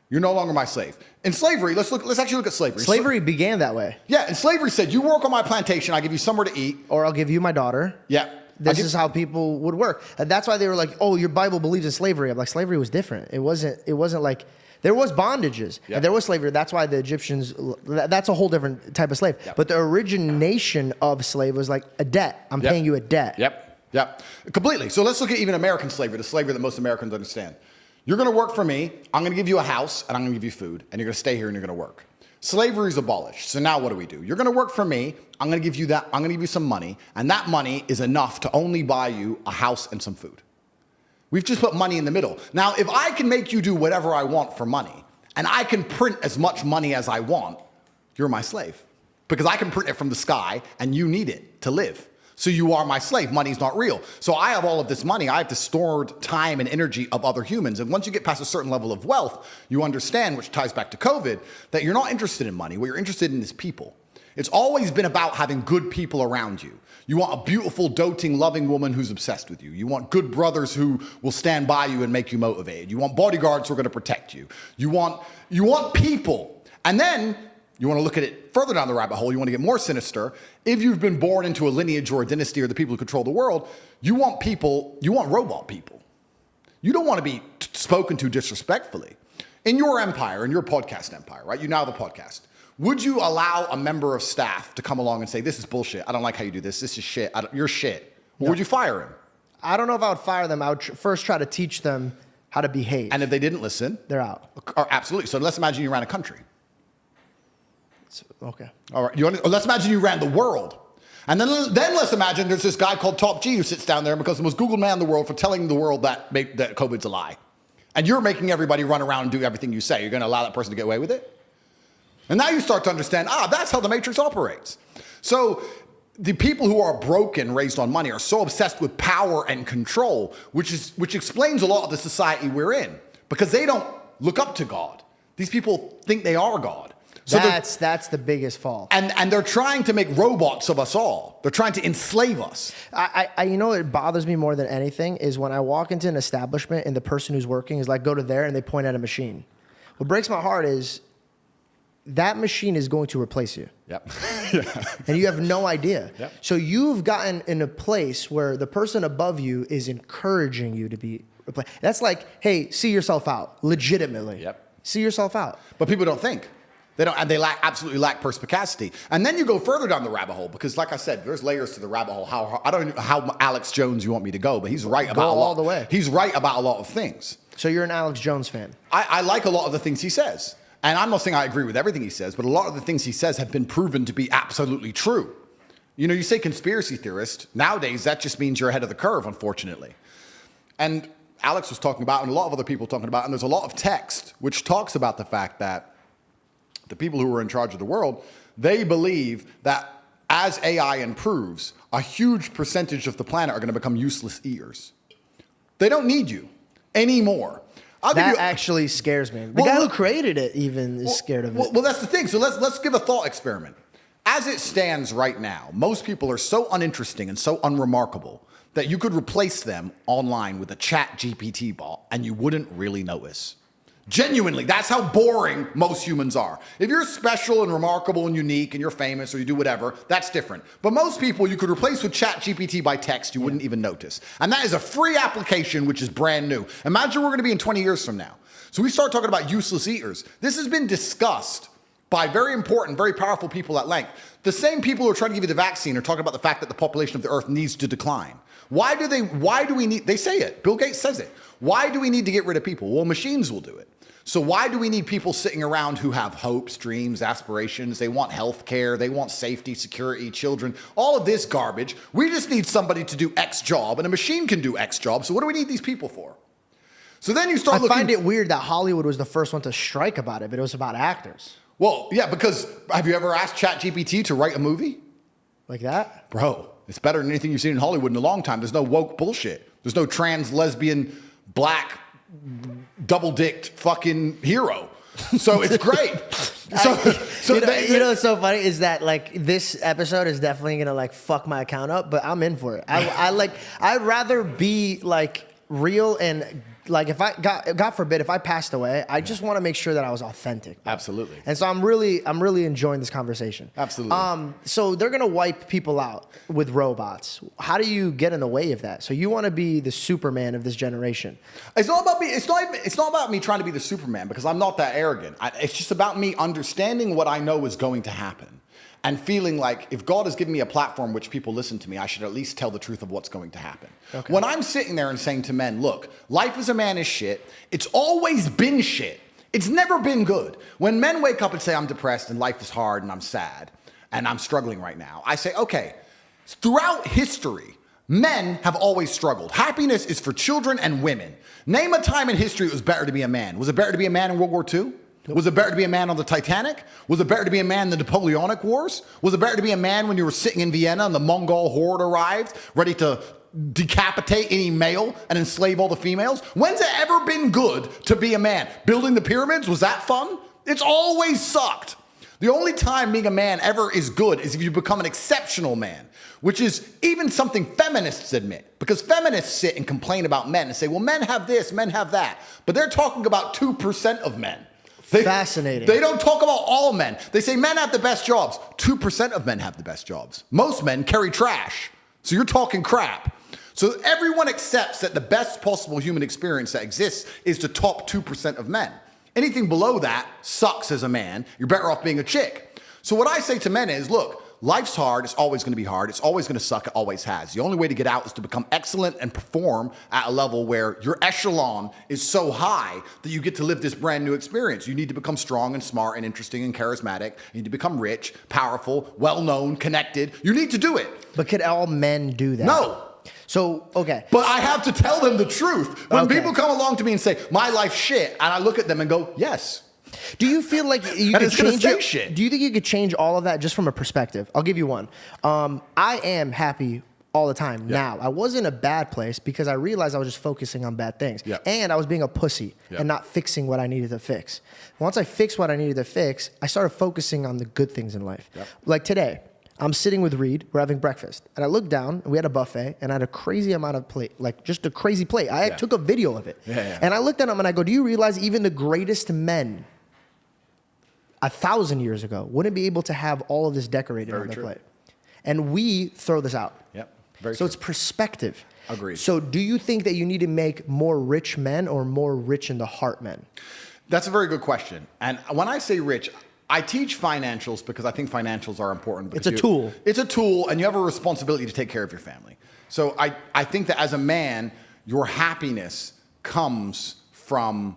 You're no longer my slave. In slavery, let's actually look at slavery. Slavery began that way. Yeah, and slavery said, you work on my plantation, I give you somewhere to eat. Or I'll give you my daughter. Yeah. This is how people would work. And that's why they were like, oh, your Bible believes in slavery. I'm like, slavery was different. It wasn't like, there was bondages. Yep. And there was slavery. That's why the Egyptians, that's a whole different type of slave. Yep. But the origination of slave was like a debt. I'm paying you a debt. Yep. Completely. So let's look at even American slavery, the slavery that most Americans understand. You're going to work for me. I'm going to give you a house and I'm going to give you food and you're going to stay here and you're going to work. Slavery is abolished. So now what do? You're going to work for me. I'm going to give you that. I'm going to give you some money. And that money is enough to only buy you a house and some food. We've just put money in the middle. Now, if I can make you do whatever I want for money, and I can print as much money as I want, you're my slave. Because I can print it from the sky, and you need it to live. So you are my slave. Money's not real. So I have all of this money. I have the stored time and energy of other humans. And once you get past a certain level of wealth, you understand, which ties back to COVID, that you're not interested in money. What you're interested in is people. It's always been about having good people around you. You want a beautiful, doting, loving woman who's obsessed with you. You want good brothers who will stand by you and make you motivated. You want bodyguards who are going to protect you. You want people. And then you want to look at it further down the rabbit hole. You want to get more sinister. If you've been born into a lineage or a dynasty or the people who control the world, you want robot people. You don't want to be spoken to disrespectfully. In your empire, in your podcast empire, right? You now have a podcast. Would you allow a member of staff to come along and say, this is bullshit. I don't like how you do this. This is shit. You're shit. Or would you fire him? I don't know if I would fire them. I would first try to teach them how to behave. And if they didn't listen? They're out. Absolutely. So let's imagine you ran a country. Okay. All right. Let's imagine you ran the world. And then let's imagine there's this guy called Top G who sits down there and becomes the most Googled man in the world for telling the world that COVID's a lie. And you're making everybody run around and do everything you say. You're going to allow that person to get away with it? And now you start to understand, that's how the matrix operates. So the people who are broken, raised on money, are so obsessed with power and control, which explains a lot of the society we're in, because they don't look up to God. These people think they are God. So that's the biggest fall. And they're trying to make robots of us all. They're trying to enslave us. You know what bothers me more than anything is when I walk into an establishment and the person who's working is like, go to there, and they point at a machine. What breaks my heart is that machine is going to replace you. Yep. And you have no idea. Yep. So you've gotten in a place where the person above you is encouraging you to be replaced. That's like, hey, see yourself out, legitimately. Yep. See yourself out. But people don't think. They don't, and they absolutely lack perspicacity. And then you go further down the rabbit hole because, like I said, there's layers to the rabbit hole. I don't know how Alex Jones you want me to go, but he's right about a lot. All the way. He's right about a lot of things. So you're an Alex Jones fan. I like a lot of the things he says. And I'm not saying I agree with everything he says, but a lot of the things he says have been proven to be absolutely true. You know, you say conspiracy theorist. Nowadays, that just means you're ahead of the curve, unfortunately. And Alex was talking about, and a lot of other people talking about, and there's a lot of text which talks about the fact that the people who are in charge of the world, they believe that as AI improves, a huge percentage of the planet are going to become useless eaters. They don't need you anymore. That actually scares me. The guy who created it even is scared of it. Well, that's the thing. So let's give a thought experiment. As it stands right now, most people are so uninteresting and so unremarkable that you could replace them online with a chat GPT bot and you wouldn't really notice. Genuinely, that's how boring most humans are. If you're special and remarkable and unique and you're famous or you do whatever, that's different. But most people you could replace with ChatGPT by text, you wouldn't even notice. And that is a free application, which is brand new. Imagine we're going to be in 20 years from now. So we start talking about useless eaters. This has been discussed by very important, very powerful people at length. The same people who are trying to give you the vaccine are talking about the fact that the population of the earth needs to decline. Why do we need, they say it, Bill Gates says it. Why do we need to get rid of people? Well, machines will do it. So why do we need people sitting around who have hopes, dreams, aspirations? They want health care. They want safety, security, children, all of this garbage. We just need somebody to do X job, and a machine can do X job. So what do we need these people for? So then you start looking. I find it weird that Hollywood was the first one to strike about it, but it was about actors. Well, yeah, because have you ever asked ChatGPT to write a movie? Like that? Bro, it's better than anything you've seen in Hollywood in a long time. There's no woke bullshit. There's no trans, lesbian, black, double-dicked fucking hero. So it's great. You know what's so funny is that like this episode is definitely gonna like fuck my account up, but I'm in for it. I'd rather be like real and like if I God forbid if I passed away, I just want to make sure that I was authentic. Absolutely. And so I'm really enjoying this conversation. Absolutely. So they're gonna wipe people out with robots. How do you get in the way of that? So you want to be the Superman of this generation? It's not about me. It's not about me trying to be the Superman because I'm not that arrogant. It's just about me understanding what I know is going to happen. And feeling like if God has given me a platform which people listen to me, I should at least tell the truth of what's going to happen. Okay. When I'm sitting there and saying to men, look, life as a man is shit. It's always been shit. It's never been good. When men wake up and say, I'm depressed and life is hard and I'm sad and I'm struggling right now, I say, okay, throughout history, men have always struggled. Happiness is for children and women. Name a time in history it was better to be a man. Was it better to be a man in World War II? Was it better to be a man on the Titanic? Was it better to be a man in the Napoleonic Wars? Was it better to be a man when you were sitting in Vienna and the Mongol horde arrived, ready to decapitate any male and enslave all the females? When's it ever been good to be a man? Building the pyramids, was that fun? It's always sucked. The only time being a man ever is good is if you become an exceptional man, which is even something feminists admit. Because feminists sit and complain about men and say, well, men have this, men have that. But they're talking about 2% of men. Fascinating. They don't talk about all men. They say men have the best jobs. 2% of men have the best jobs. Most men carry trash. So you're talking crap. So everyone accepts that the best possible human experience that exists is the top 2% of men. Anything below that sucks as a man. You're better off being a chick. So what I say to men is, look, life's hard. It's always going to be hard. It's always going to suck. It always has. The only way to get out is to become excellent and perform at a level where your echelon is so high that you get to live this brand new experience. You need to become strong and smart and interesting and charismatic. You need to become rich, powerful, well-known, connected. You need to do it. But could all men do that? No. So, okay. But I have to tell them the truth. When people come along to me and say, my life's shit, and I look at them and go, yes. Do you feel like you could change it? Shit. Do you think you could change all of that just from a perspective? I'll give you one. I am happy all the time now. I was in a bad place because I realized I was just focusing on bad things. And I was being a pussy and not fixing what I needed to fix. Once I fixed what I needed to fix, I started focusing on the good things in life. Like today, I'm sitting with Reed, we're having breakfast, and I looked down, and we had a buffet, and I had a crazy amount of plate, like just a crazy plate. I took a video of it. And I looked at him and I go, do you realize even the greatest men 1,000 years ago wouldn't be able to have all of this decorated on their plate. And we throw this out. Yep. Very so true. it's perspective. Agreed. So do you think that you need to make more rich men or more rich in the heart men? That's a very good question. And when I say rich, I teach financials because I think financials are important. It's a tool. It's a tool, and you have a responsibility to take care of your family. So I think that as a man, your happiness comes from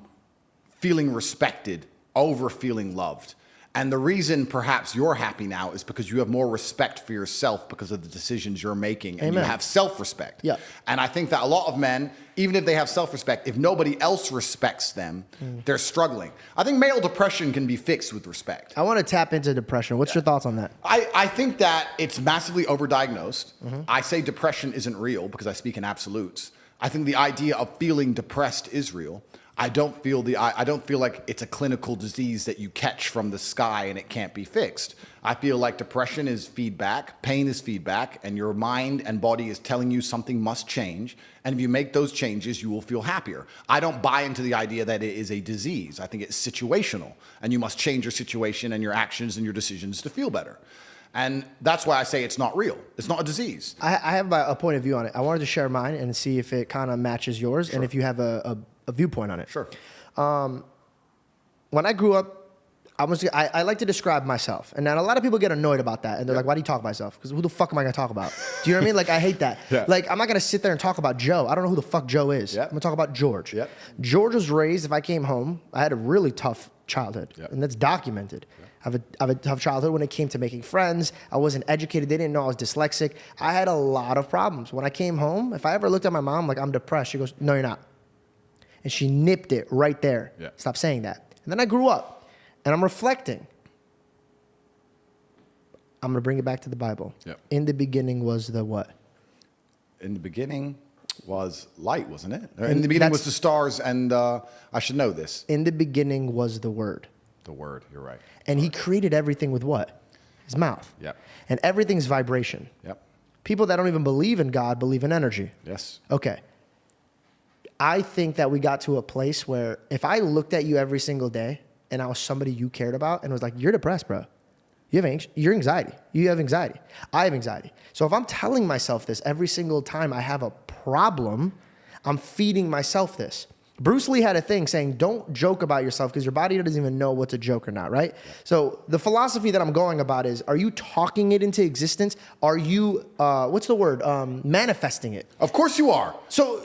feeling respected over feeling loved. And the reason perhaps you're happy now is because you have more respect for yourself because of the decisions you're making, and Amen. you have self-respect. Yeah. And I think that a lot of men, even if they have self-respect, if nobody else respects them, they're struggling. I think male depression can be fixed with respect. I want to tap into depression. What's your thoughts on that? I think that it's massively overdiagnosed. I say depression isn't real because I speak in absolutes. I think the idea of feeling depressed is real. I don't feel like it's a clinical disease that you catch from the sky and it can't be fixed. I feel like depression is feedback, pain is feedback, and your mind and body is telling you something must change. And if you make those changes, you will feel happier. I don't buy into the idea that it is a disease. I think it's situational, and you must change your situation and your actions and your decisions to feel better. And that's why I say it's not real. It's not a disease. I have a point of view on it. I wanted to share mine and see if it kind of matches yours, and if you have a viewpoint on it. Sure. When I grew up, I like to describe myself. And then a lot of people get annoyed about that. And they're like, why do you talk about yourself? Because who the fuck am I going to talk about? Do you know what I mean? Like, I hate that. Yeah. Like, I'm not going to sit there and talk about Joe. I don't know who the fuck Joe is. Yep. I'm going to talk about George. Yep. George was raised, if I came home, I had a really tough childhood. Yep. And that's documented. I have a tough childhood when it came to making friends. I wasn't educated. They didn't know I was dyslexic. I had a lot of problems. When I came home, if I ever looked at my mom like, I'm depressed, she goes, no, you're not. And she nipped it right there. Yeah. Stop saying that. And then I grew up, and I'm reflecting. I'm going to bring it back to the Bible. Yep. In the beginning was the what? In the beginning was light, wasn't it? In the beginning was the stars, and I should know this. In the beginning was the Word. The Word, you're right. And he created everything with what? His mouth. Yep. And everything's vibration. Yep. People that don't even believe in God believe in energy. Yes. Okay. I think that we got to a place where if I looked at you every single day and I was somebody you cared about and was like, you're depressed, bro. You're anxiety. You have anxiety. I have anxiety. So if I'm telling myself this every single time I have a problem, I'm feeding myself this. Bruce Lee had a thing saying, don't joke about yourself because your body doesn't even know what's a joke or not, right? Yeah. So the philosophy that I'm going about is, are you talking it into existence? Are you, what's the word? Manifesting it. Of course you are. So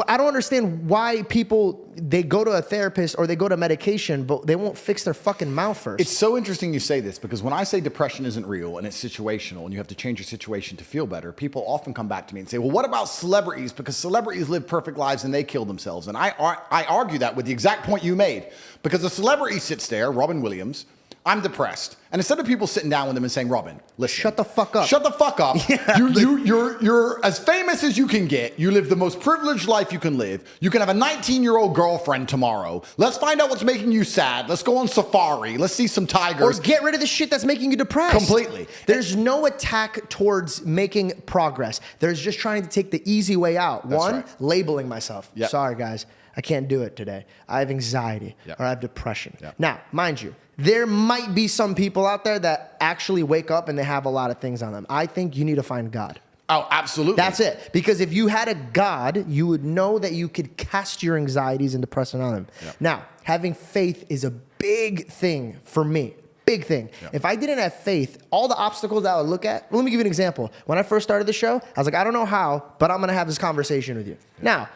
I don't understand why people, they go to a therapist or they go to medication, but they won't fix their fucking mouth first. It's so interesting you say this because when I say depression isn't real and it's situational and you have to change your situation to feel better, people often come back to me and say, well, what about celebrities? Because celebrities live perfect lives and they kill themselves. And I argue that with the exact point you made because a celebrity sits there, Robin Williams, I'm depressed. And instead of people sitting down with them and saying, Robin, listen. Shut the fuck up. Shut the fuck up. Yeah. You're as famous as you can get. You live the most privileged life you can live. You can have a 19-year-old girlfriend tomorrow. Let's find out what's making you sad. Let's go on safari. Let's see some tigers. Or get rid of the shit that's making you depressed. Completely. There's no attack towards making progress. There's just trying to take the easy way out. That's One, right. labeling myself. Yep. Sorry, guys. I can't do it today. I have anxiety Yep. or I have depression. Yep. Now, mind you, there might be some people out there that actually wake up and they have a lot of things on them. I think you need to find God. Oh, absolutely. That's it. Because if you had a God, you would know that you could cast your anxieties and depression on him. Yep. Now, having faith is a big thing for me. Big thing. Yep. If I didn't have faith, all the obstacles that I would look at, well, let me give you an example. When I first started the show, I was like, I don't know how, but I'm going to have this conversation with you. Yep. Now,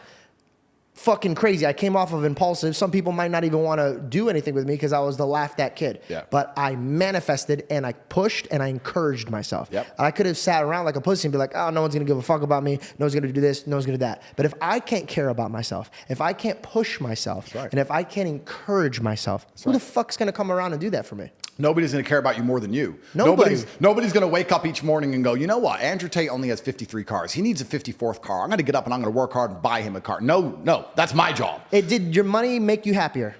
fucking crazy. I came off of impulsive. Some people might not even want to do anything with me because I was the laughed at kid. Yeah. But I manifested and I pushed and I encouraged myself. Yep. I could have sat around like a pussy and be like, oh, no one's going to give a fuck about me. No one's going to do this. No one's going to do that. But if I can't care about myself, if I can't push myself, right. and if I can't encourage myself, who the fuck's going to come around and do that for me? Nobody's going to care about you more than you. Nobody. Nobody's going to wake up each morning and go, you know what? Andrew Tate only has 53 cars. He needs a 54th car. I'm going to get up and I'm going to work hard and buy him a car. No, that's my job. Did your money make you happier?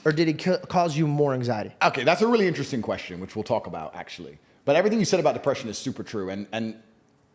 Or did it cause you more anxiety? Okay, that's a really interesting question, which we'll talk about actually. But everything you said about depression is super true. And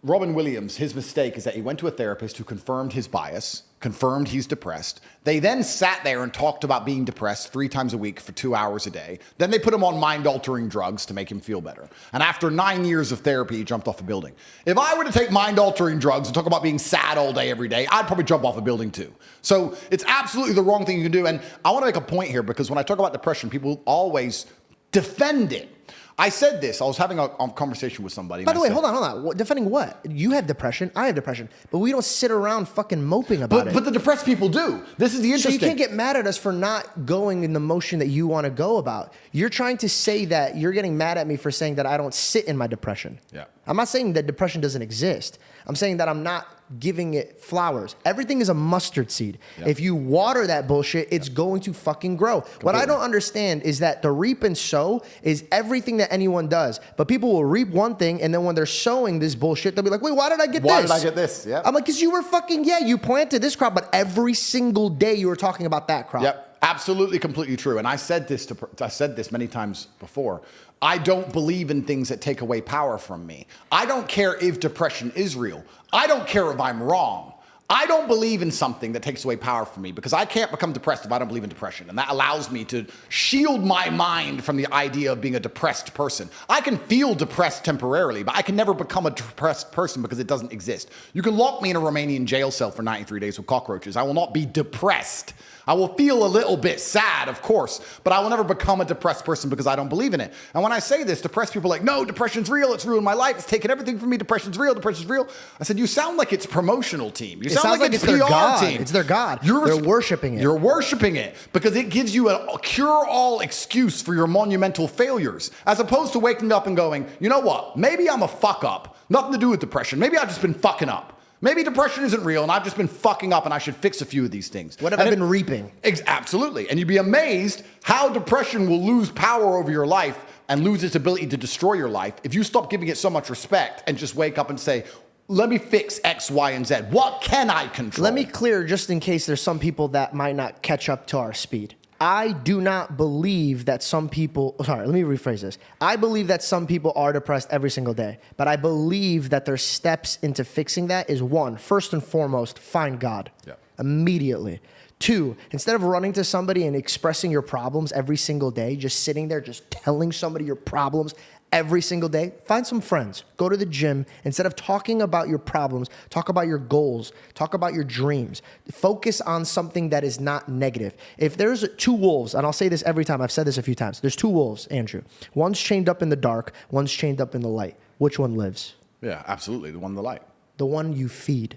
Robin Williams, his mistake is that he went to a therapist who confirmed his bias, confirmed he's depressed. They then sat there and talked about being depressed 3 times a week for 2 hours a day. Then they put him on mind-altering drugs to make him feel better. And after 9 years of therapy, he jumped off a building. If I were to take mind-altering drugs and talk about being sad all day, every day, I'd probably jump off a building too. So it's absolutely the wrong thing you can do. And I want to make a point here, because when I talk about depression, people always defend it. I said this. I was having a conversation with somebody. By the way, hold on. Defending what? You have depression. I have depression. But we don't sit around fucking moping about it. But the depressed people do. This is the interesting. So you can't get mad at us for not going in the motion that you want to go about. You're trying to say that you're getting mad at me for saying that I don't sit in my depression. Yeah. I'm not saying that depression doesn't exist. I'm saying that I'm not giving it flowers. Everything is a mustard seed. Yep. If you water that bullshit, it's going to fucking grow. Completely. What I don't understand is that the reap and sow is everything that anyone does. But people will reap one thing, and then when they're sowing this bullshit, they'll be like, wait, why did I get this? Why did I get this? Yeah. I'm like, because you were fucking, you planted this crop, but every single day you were talking about that crop. Yep. Absolutely, completely true. And I said this many times before. I don't believe in things that take away power from me. I don't care if depression is real. I don't care if I'm wrong. I don't believe in something that takes away power from me, because I can't become depressed if I don't believe in depression. And that allows me to shield my mind from the idea of being a depressed person. I can feel depressed temporarily, but I can never become a depressed person because it doesn't exist. You can lock me in a Romanian jail cell for 93 days with cockroaches. I will not be depressed. I will feel a little bit sad, of course, but I will never become a depressed person because I don't believe in it. And when I say this, depressed people are like, no, depression's real. It's ruined my life. It's taken everything from me. Depression's real. Depression's real. I said, you sound like it's promotional team. You sound like it's their PR God. team. It's their God. They're worshiping it. You're worshiping it because it gives you a cure-all excuse for your monumental failures, as opposed to waking up and going, you know what? Maybe I'm a fuck up. Nothing to do with depression. Maybe I've just been fucking up. Maybe depression isn't real and I've just been fucking up and I should fix a few of these things. What have I been reaping? Absolutely. And you'd be amazed how depression will lose power over your life and lose its ability to destroy your life if you stop giving it so much respect and just wake up and say, let me fix X, Y, and Z. What can I control? Let me clear, just in case there's some people that might not catch up to our speed. I do not believe that some people, sorry, let me rephrase this. I believe that some people are depressed every single day, but I believe that their steps into fixing that is, one, first and foremost, find God immediately. 2, instead of running to somebody and expressing your problems every single day, just sitting there, just telling somebody your problems every single day, find some friends. Go to the gym. Instead of talking about your problems, talk about your goals. Talk about your dreams. Focus on something that is not negative. If there's 2 wolves, and I'll say this every time, I've said this a few times. There's 2 wolves, Andrew. One's chained up in the dark. One's chained up in the light. Which one lives? Yeah, absolutely. The one in the light. The one you feed.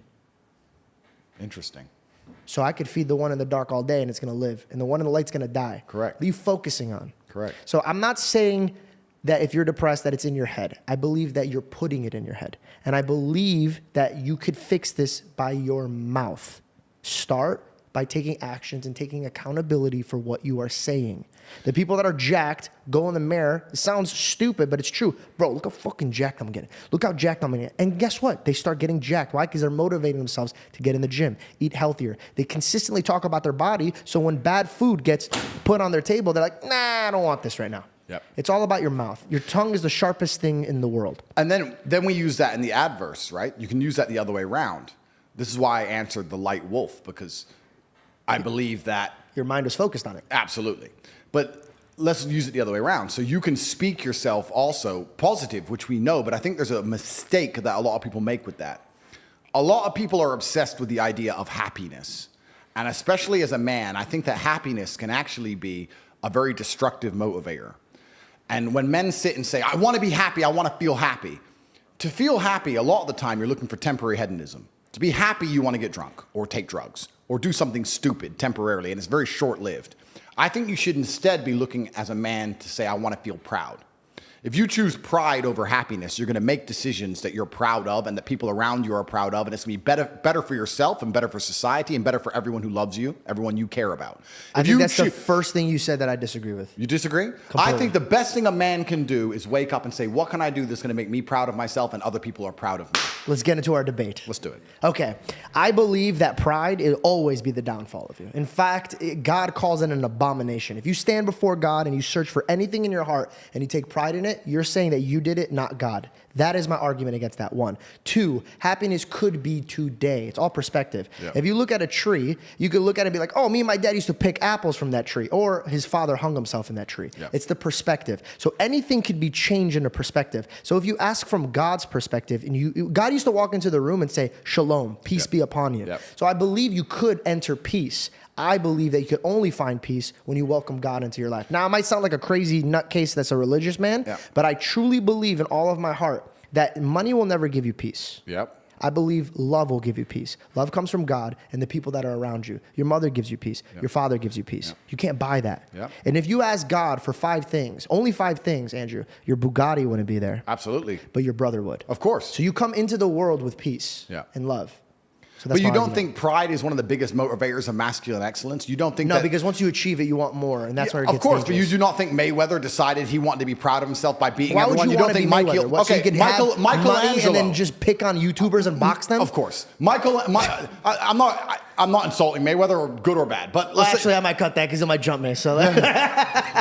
Interesting. So I could feed the one in the dark all day and it's going to live. And the one in the light's going to die. Correct. What are you focusing on? Correct. So I'm not saying that if you're depressed that it's in your head. I believe that you're putting it in your head. And I believe that you could fix this by your mouth. Start by taking actions and taking accountability for what you are saying. The people that are jacked go in the mirror. It sounds stupid, but it's true. Bro, look how fucking jacked I'm getting. Look how jacked I'm getting. And guess what? They start getting jacked. Why? Because they're motivating themselves to get in the gym, eat healthier. They consistently talk about their body, so when bad food gets put on their table, they're like, nah, I don't want this right now. Yep. It's all about your mouth. Your tongue is the sharpest thing in the world. And then we use that in the adverse, right? You can use that the other way around. This is why I answered the light wolf, because I believe that your mind is focused on it. Absolutely. But let's use it the other way around. So you can speak yourself also positive, which we know, but I think there's a mistake that a lot of people make with that. A lot of people are obsessed with the idea of happiness. And especially as a man, I think that happiness can actually be a very destructive motivator. And when men sit and say, I want to be happy, I want to feel happy. To feel happy, a lot of the time, you're looking for temporary hedonism. To be happy, you want to get drunk or take drugs or do something stupid temporarily, and it's very short-lived. I think you should instead be looking as a man to say, I want to feel proud. If you choose pride over happiness, you're going to make decisions that you're proud of and that people around you are proud of, and it's going to be better for yourself and better for society and better for everyone who loves you, everyone you care about. I think that's the first thing you said that I disagree with. You disagree? Completely. I think the best thing a man can do is wake up and say, what can I do that's going to make me proud of myself and other people are proud of me? Let's get into our debate. Let's do it. Okay. I believe that pride will always be the downfall of you. In fact, God calls it an abomination. If you stand before God and you search for anything in your heart and you take pride in it, it, you're saying that you did it, not God. That is my argument against that, 1. 2, happiness could be today. It's all perspective. Yeah. If you look at a tree, you could look at it and be like, oh, me and my dad used to pick apples from that tree. Or his father hung himself in that tree. Yeah. It's the perspective. So anything could be changed in a perspective. So if you ask from God's perspective, and God used to walk into the room and say, shalom, peace be upon you. So I believe you could enter peace. I believe that you could only find peace when you welcome God into your life. Now, it might sound like a crazy nutcase that's a religious man, but I truly believe in all of my heart that money will never give you peace. I believe love will give you peace. Love comes from God and the people that are around you. Your mother gives you peace. Your father gives you peace. You can't buy that. And if you ask God for 5 things, only 5 things, Andrew, your Bugatti wouldn't be there. Absolutely. But your brother would. Of course. So you come into the world with peace and love. So but you don't think pride is one of the biggest motivators of masculine excellence? You don't think No, because once you achieve it, you want more, and that's where it gets Of course, dangerous. but you do not think Mayweather decided he wanted to be proud of himself by beating Why everyone? would you don't want to think be Mayweather? What, so you can have money Michelangelo and then just pick on YouTubers and box them? Of course. I'm not insulting Mayweather or good or bad, but Actually, I might cut that because it might jump me. So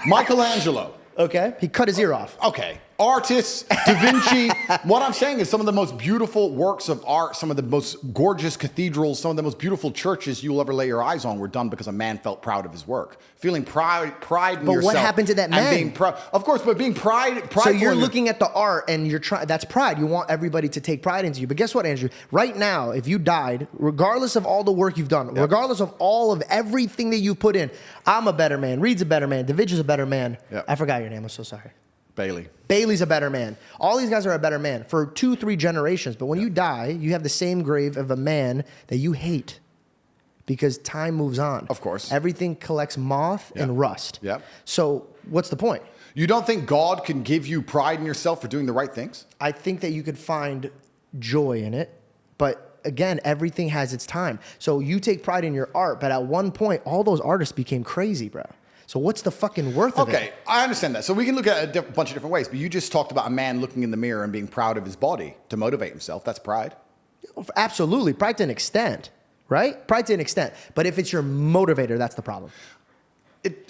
Michelangelo. Okay. He cut his ear off. Okay. Artists, Da Vinci. What I'm saying is some of the most beautiful works of art, some of the most gorgeous cathedrals, some of the most beautiful churches you'll ever lay your eyes on were done because a man felt proud of his work. Feeling pride in yourself. But what happened to that man? Being of course, but being prideful. So you're looking at the art and you're trying. That's pride. You want everybody to take pride into you. But guess what, Andrew? Right now, if you died, regardless of all the work you've done, regardless of all of everything that you put in, I'm a better man. Reed's a better man. DaVinci's a better man. I forgot your name. I'm so sorry. Bailey's a better man. All these guys are a better man for 2-3 generations. But when you die, you have the same grave of a man that you hate because time moves on. Of course. Everything collects moth and rust. So what's the point? You don't think God can give you pride in yourself for doing the right things? I think that you could find joy in it. But again, everything has its time. So you take pride in your art. But at one point, all those artists became crazy, bro. So what's the fucking worth of it? Okay, I understand that. So we can look at it a bunch of different ways. But you just talked about a man looking in the mirror and being proud of his body to motivate himself. That's pride. Absolutely. Pride to an extent, right? Pride to an extent. But if it's your motivator, that's the problem.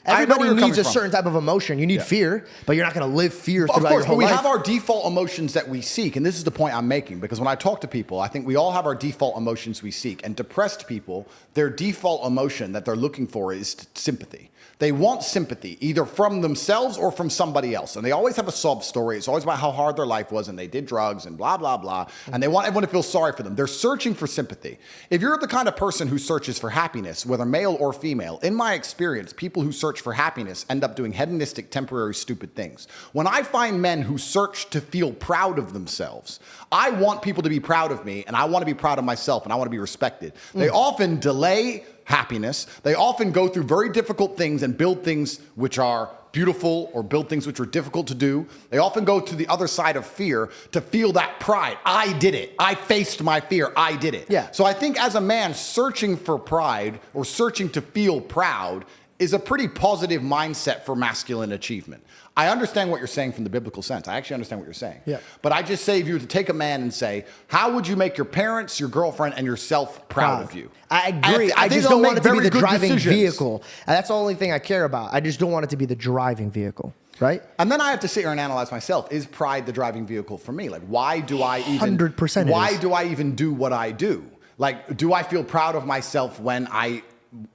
Everybody needs a certain type of emotion. You need fear, but you're not going to live fear throughout your whole life. Of course, but we have our default emotions that we seek. And this is the point I'm making. Because when I talk to people, I think we all have our default emotions we seek. And depressed people, their default emotion that they're looking for is sympathy. They want sympathy, either from themselves or from somebody else. And they always have a sob story. It's always about how hard their life was and they did drugs and blah, blah, blah. And they want everyone to feel sorry for them. They're searching for sympathy. If you're the kind of person who searches for happiness, whether male or female, in my experience, people who search for happiness end up doing hedonistic, temporary, stupid things. When I find men who search to feel proud of themselves, I want people to be proud of me and I want to be proud of myself and I want to be respected. They often delay happiness. They often go through very difficult things and build things which are beautiful or build things which are difficult to do. They often go to the other side of fear to feel that pride. I did it. I faced my fear. I did it. So I think as a man searching for pride or searching to feel proud is a pretty positive mindset for masculine achievement. I understand what you're saying from the biblical sense. I actually understand what you're saying. But I just say if you were to take a man and say, how would you make your parents, your girlfriend, and yourself proud of you? I agree. I just don't want it to be the driving vehicle. And that's the only thing I care about. I just don't want it to be the driving vehicle. Right? And then I have to sit here and analyze myself. Is pride the driving vehicle for me? Like, why do I even... 100% Why do I even do what I do? Like, do I feel proud of myself when I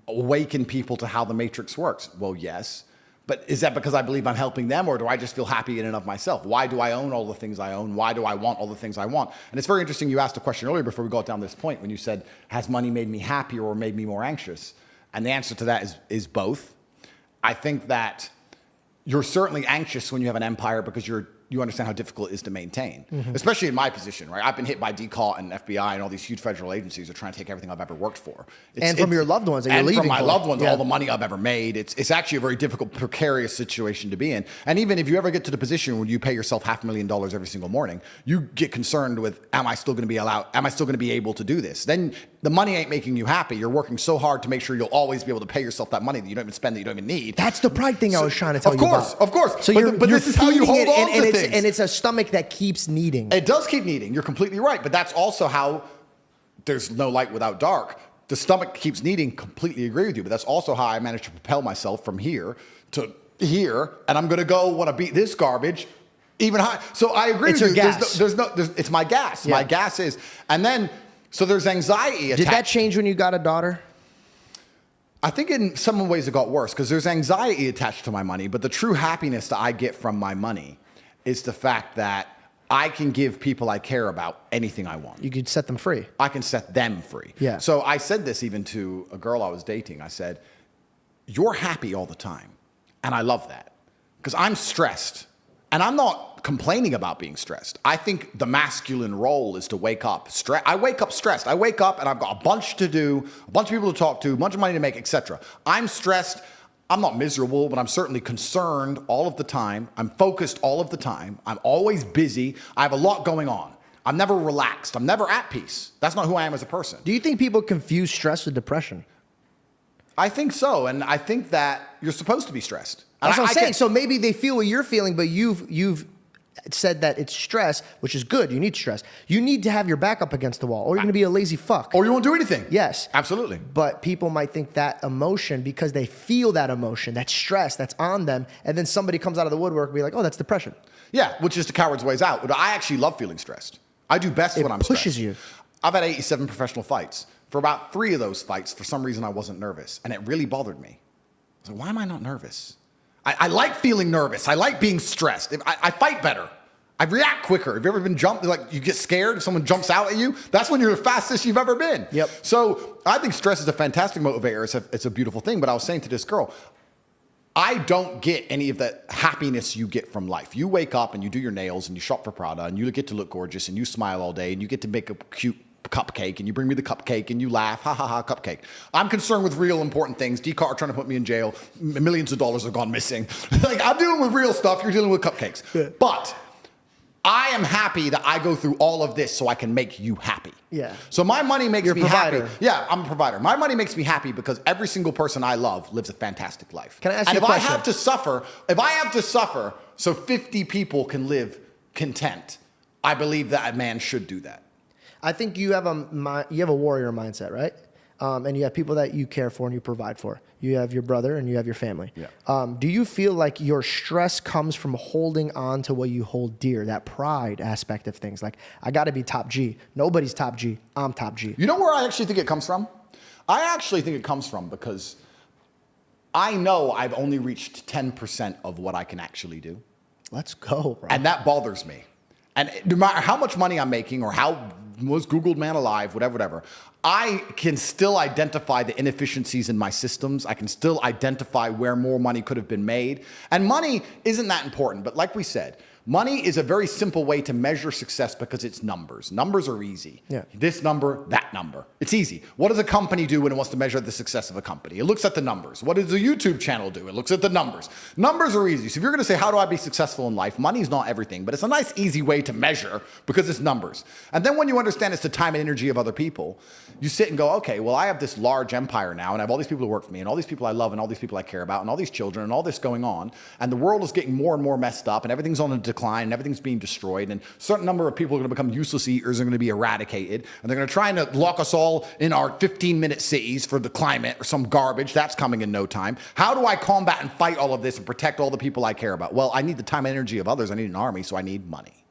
awaken people to how the matrix works? Well, yes. But is that because I believe I'm helping them, or do I just feel happy in and of myself? Why do I own all the things I own? Why do I want all the things I want? And it's very interesting you asked a question earlier before we got down this point when you said, has money made me happier or made me more anxious? And the answer to that is both. I think that you're certainly anxious when you have an empire because you understand how difficult it is to maintain, especially in my position, right? I've been hit by DCAUT and FBI and all these huge federal agencies are trying to take everything I've ever worked for. And from your loved ones that you're leaving from my for. loved ones, all the money I've ever made. It's actually a very difficult, precarious situation to be in. And even if you ever get to the position where you pay yourself $500,000 every single morning, you get concerned with, am I still going to be able to do this? Then the money ain't making you happy. You're working so hard to make sure you'll always be able to pay yourself that money that you don't even spend, that you don't even need. That's the pride thing I was trying to tell you about. Of course. So but this is how you hold on to things. And it's a stomach that keeps needing. It does keep needing. You're completely right. But that's also how there's no light without dark. The stomach keeps needing. Completely agree with you. But that's also how I managed to propel myself from here to here. And I'm going to go want to beat this garbage even high. So I agree It's with your you. gas. It's my gas. Yeah. My gas is, and then, so there's anxiety attached. Did that change when you got a daughter? I think in some ways it got worse because there's anxiety attached to my money, but the true happiness that I get from my money is the fact that I can give people I care about anything I want. You could set them free. I can set them free. Yeah. So I said this even to a girl I was dating. I said, you're happy all the time. And I love that because I'm stressed and I'm not complaining about being stressed. I think the masculine role is to wake up stressed. I wake up stressed. I wake up and I've got a bunch to do, a bunch of people to talk to, a bunch of money to make, etc. I'm stressed. I'm not miserable, but I'm certainly concerned all of the time. I'm focused all of the time. I'm always busy. I have a lot going on. I'm never relaxed. I'm never at peace. That's not who I am as a person. Do you think people confuse stress with depression? I think so, and I think that you're supposed to be stressed. And That's what I'm saying. can- So maybe they feel what you're feeling, but you've said that it's stress, which is good. You need stress. You need to have your back up against the wall, or you're going to be a lazy fuck. Or you won't do anything. Yes. Absolutely. But people might think that emotion, because they feel that emotion, that stress that's on them, and then somebody comes out of the woodwork and be like, oh, that's depression. Yeah, which is the coward's ways out. But I actually love feeling stressed. I do best when I'm stressed. It pushes you. I've had 87 professional fights. For about 3 of those fights, for some reason, I wasn't nervous. And it really bothered me. I was like, why am I not nervous? I like feeling nervous. I like being stressed. I fight better. I react quicker. Have you ever been jumped? Like you get scared if someone jumps out at you? That's when you're the fastest you've ever been. Yep. So I think stress is a fantastic motivator. It's a beautiful thing. But I was saying to this girl, I don't get any of the happiness you get from life. You wake up and you do your nails and you shop for Prada and you get to look gorgeous and you smile all day and you get to make a cute cupcake and you bring me the cupcake and you laugh, ha ha ha, cupcake. I'm concerned with real important things. D-Car trying to put me in jail. Millions of dollars have gone missing. Like I'm dealing with real stuff. You're dealing with cupcakes. Yeah. But I am happy that I go through all of this so I can make you happy. Yeah. So my money makes You're me a provider. happy. Yeah, I'm a provider. My money makes me happy because every single person I love lives a fantastic life. Can I ask and you a if question? I have to suffer so 50 people can live content, I believe that a man should do that. I think you have a warrior mindset, right? And you have people that you care for and you provide for. You have your brother and you have your family. Yeah. Do you feel like your stress comes from holding on to what you hold dear, that pride aspect of things? Like, I got to be top G. Nobody's top G. I'm top G. You know where I actually think it comes from? I actually think it comes from because I know I've only reached 10% of what I can actually do. Let's go, bro. And that bothers me. And no matter how much money I'm making or how most Googled man alive, whatever, I can still identify the inefficiencies in my systems. I can still identify where more money could have been made. And money isn't that important. But like we said, money is a very simple way to measure success because it's numbers. Numbers are easy. Yeah. This number, that number. It's easy. What does a company do when it wants to measure the success of a company? It looks at the numbers. What does a YouTube channel do? It looks at the numbers. Numbers are easy. So if you're going to say, how do I be successful in life? Money's not everything, but it's a nice, easy way to measure because it's numbers. And then when you understand it's the time and energy of other people, you sit and go, okay, well, I have this large empire now and I have all these people who work for me and all these people I love and all these people I care about and all these children and all this going on. And the world is getting more and more messed up and everything's on a decline and everything's being destroyed and a certain number of people are going to become useless eaters and are going to be eradicated and they're going to try and lock us all in our 15-minute cities for the climate or some garbage that's coming in no time. How do I combat and fight all of this and protect all the people I care about? Well, I need the time and energy of others. I need an army, so I need money.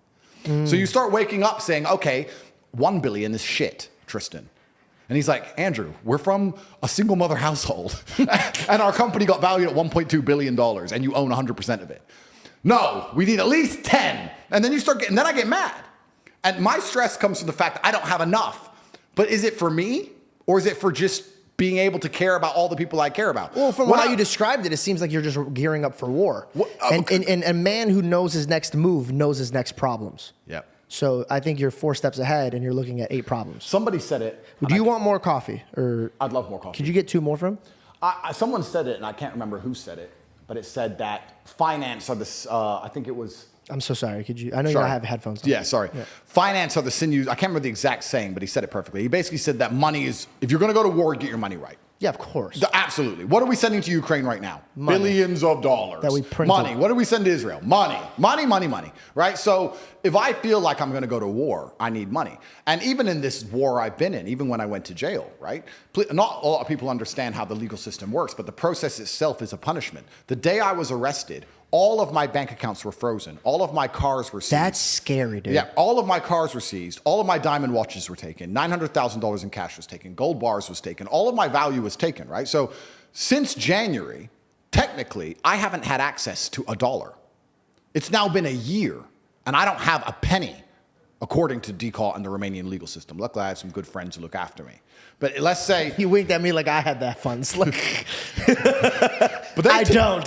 So you start waking up saying, okay, 1 billion is shit, Tristan. And he's like, Andrew, we're from a single mother household and our company got valued at $1.2 billion and you own 100% of it. No, we need at least 10. And then then I get mad. And my stress comes from the fact that I don't have enough. But is it for me or is it for just being able to care about all the people I care about? Well, from how you described it, it seems like you're just gearing up for war. And a man who knows his next move knows his next problems. Yep. So I think you're 4 steps ahead and you're looking at 8 problems. Somebody said it. Do you want more coffee? Or I'd love more coffee. could you get 2 more from him? Someone said it, and I can't remember who said it, but it said that finance are the, I think it was... I'm so sorry. Could you? I know you Sorry. don't have headphones on. Yeah, sorry. Yeah. Finance are the sinews. I can't remember the exact saying, but he said it perfectly. He basically said that money is, if you're going to go to war, get your money right. Yeah, of course. Absolutely. What are we sending to Ukraine right now? Money. Billions of dollars. That we printed. Money. What do we send to Israel? Money. Money, money, money. Right? So if I feel like I'm going to go to war, I need money. And even in this war I've been in, even when I went to jail, right? Not a lot of people understand how the legal system works, but the process itself is a punishment. The day I was arrested, all of my bank accounts were frozen. All of my cars were seized. That's scary, dude. Yeah, all of my cars were seized. All of my diamond watches were taken. $900,000 in cash was taken. Gold bars was taken. All of my value was taken, right? So since January, technically, I haven't had access to a dollar. It's now been a year, and I don't have a penny, according to DCAUT and the Romanian legal system. Luckily, I have some good friends who look after me. But let's say... You winked at me like I had that funds. Like, but I don't.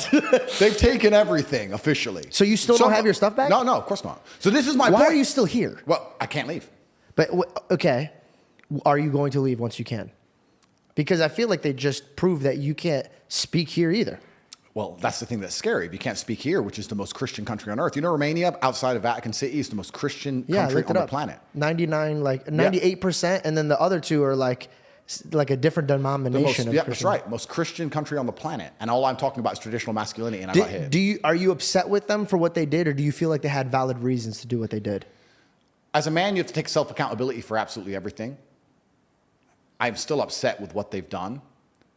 They've taken everything officially. So you still don't have your stuff back? No, of course not. So this is my Why point. are you still here? Well, I can't leave. But, okay, are you going to leave once you can? Because I feel like they just proved that you can't speak here either. Well, that's the thing that's scary. If you can't speak here, which is the most Christian country on earth. You know, Romania, outside of Vatican City, is the most Christian country on the planet. 98%, and then the other two are like a different denomination. Yeah, that's right. Most Christian country on the planet. And all I'm talking about is traditional masculinity, and I got hit. Are you upset with them for what they did, or do you feel like they had valid reasons to do what they did? As a man, you have to take self-accountability for absolutely everything. I'm still upset with what they've done.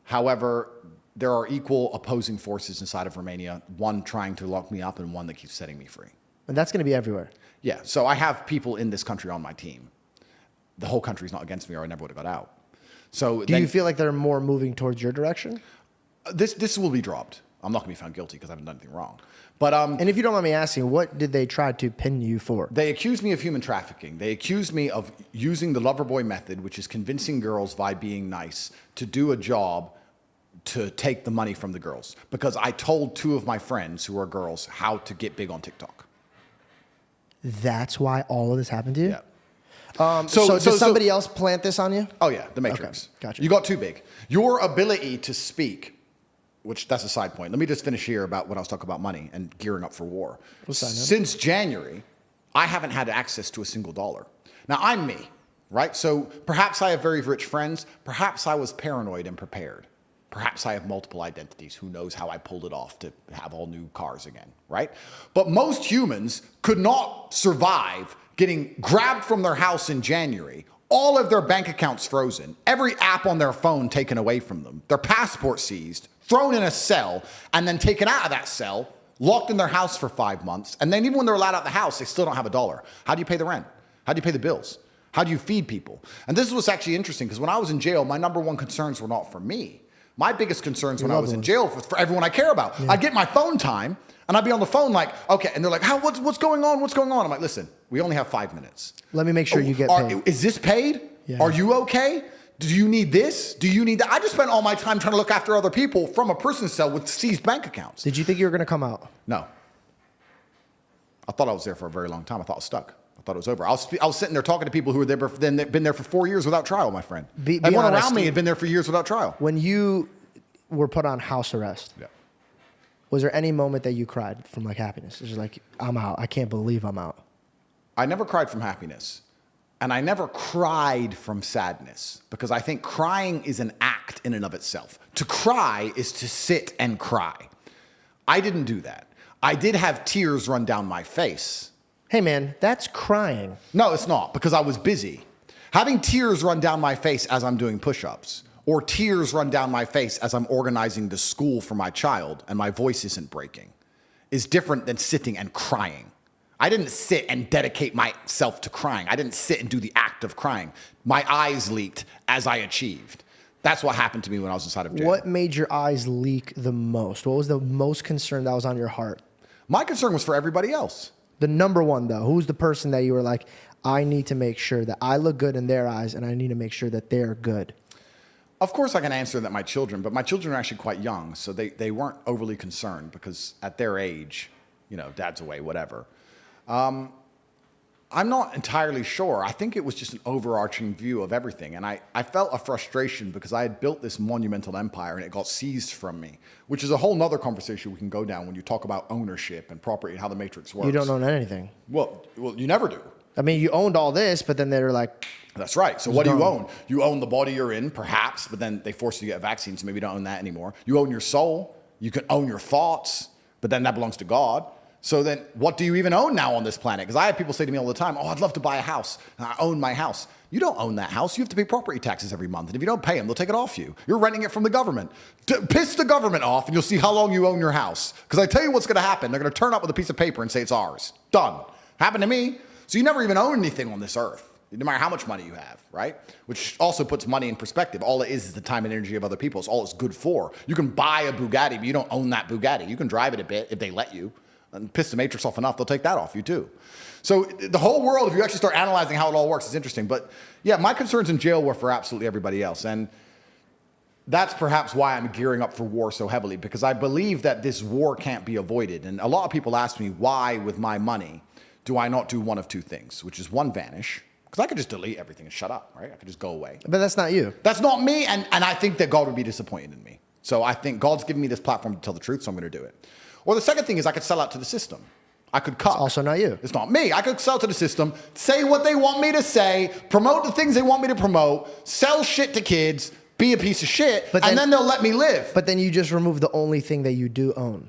However, there are equal opposing forces inside of Romania, one trying to lock me up and one that keeps setting me free. And that's going to be everywhere. Yeah, so I have people in this country on my team. The whole country's not against me or I never would have got out. So do you feel like they're more moving towards your direction? This will be dropped. I'm not going to be found guilty because I haven't done anything wrong. But and if you don't mind me asking, what did they try to pin you for? They accused me of human trafficking. They accused me of using the lover boy method, which is convincing girls by being nice to do a job to take the money from the girls. Because I told two of my friends who are girls how to get big on TikTok. That's why all of this happened to you? Yeah. So did somebody else plant this on you? Oh, yeah, the Matrix. Okay, gotcha. You got too big. Your ability to speak, which that's a side point. Let me just finish here about when I was talking about money and gearing up for war. Since January, I haven't had access to a single dollar. Now, I'm me, right? So perhaps I have very rich friends. Perhaps I was paranoid and prepared. Perhaps I have multiple identities. Who knows how I pulled it off to have all new cars again, right? But most humans could not survive getting grabbed from their house in January, all of their bank accounts frozen, every app on their phone taken away from them, their passport seized, thrown in a cell, and then taken out of that cell, locked in their house for 5 months, and then even when they're allowed out of the house, they still don't have a dollar. How do you pay the rent? How do you pay the bills? How do you feed people? And this is what's actually interesting, because when I was in jail, my number one concerns were not for me. My biggest concerns when I was in jail was for everyone I care about. Yeah. I'd get my phone time, and I'd be on the phone like, okay, and they're like, what's going on? What's going on? I'm like, listen, we only have 5 minutes. Let me make sure you get paid. Is this paid? Yeah. Are you okay? Do you need this? Do you need that? I just spent all my time trying to look after other people from a prison cell with seized bank accounts. Did you think you were going to come out? No. I thought I was there for a very long time. I thought I was stuck. I thought it was over. I was sitting there talking to people who were there, been there for 4 years without trial, my friend. Everyone around me had been there for years without trial. When you were put on house arrest, yeah. Was there any moment that you cried from like happiness? It was like, I'm out. I can't believe I'm out. I never cried from happiness. And I never cried from sadness, because I think crying is an act in and of itself. To cry is to sit and cry. I didn't do that. I did have tears run down my face. Hey man, that's crying. No, it's not, because I was busy. Having tears run down my face as I'm doing push-ups, or tears run down my face as I'm organizing the school for my child and my voice isn't breaking, is different than sitting and crying. I didn't sit and dedicate myself to crying. I didn't sit and do the act of crying. My eyes leaked as I achieved. That's what happened to me when I was inside of jail. What made your eyes leak the most? What was the most concern that was on your heart? My concern was for everybody else. The number one, though, who's the person that you were like, I need to make sure that I look good in their eyes and I need to make sure that they're good? Of course I can answer that my children, but my children are actually quite young, so they weren't overly concerned, because at their age, you know, dad's away, whatever. I'm not entirely sure. I think it was just an overarching view of everything. And I felt a frustration because I had built this monumental empire and it got seized from me, which is a whole nother conversation we can go down when you talk about ownership and property and how the Matrix works. You don't own anything. Well, you never do. I mean, you owned all this, but then they're like... That's right. So what do you own? You own the body you're in, perhaps, but then they force you to get a vaccine, so maybe you don't own that anymore. You own your soul. You can own your thoughts, but then that belongs to God. So then what do you even own now on this planet? Because I have people say to me all the time, oh, I'd love to buy a house. And I own my house. You don't own that house. You have to pay property taxes every month. And if you don't pay them, they'll take it off you. You're renting it from the government. Piss the government off and you'll see how long you own your house. Because I tell you what's going to happen. They're going to turn up with a piece of paper and say it's ours. Done. Happened to me. So you never even own anything on this earth, no matter how much money you have, right? Which also puts money in perspective. All it is the time and energy of other people. It's all it's good for. You can buy a Bugatti, but you don't own that Bugatti. You can drive it a bit if they let you. And piss the matrix off enough, they'll take that off you too. So the whole world, if you actually start analyzing how it all works, is interesting. But yeah, my concerns in jail were for absolutely everybody else. And that's perhaps why I'm gearing up for war so heavily, because I believe that this war can't be avoided. And a lot of people ask me, why with my money do I not do one of two things, which is one, vanish. Because I could just delete everything and shut up, right? I could just go away. But that's not you. That's not me. And I think that God would be disappointed in me. So I think God's given me this platform to tell the truth, so I'm going to do it. Or the second thing is I could sell out to the system. I could cut. It's also not you. It's not me. I could sell to the system, say what they want me to say, promote the things they want me to promote, sell shit to kids, be a piece of shit, and then they'll let me live. But then you just remove the only thing that you do own,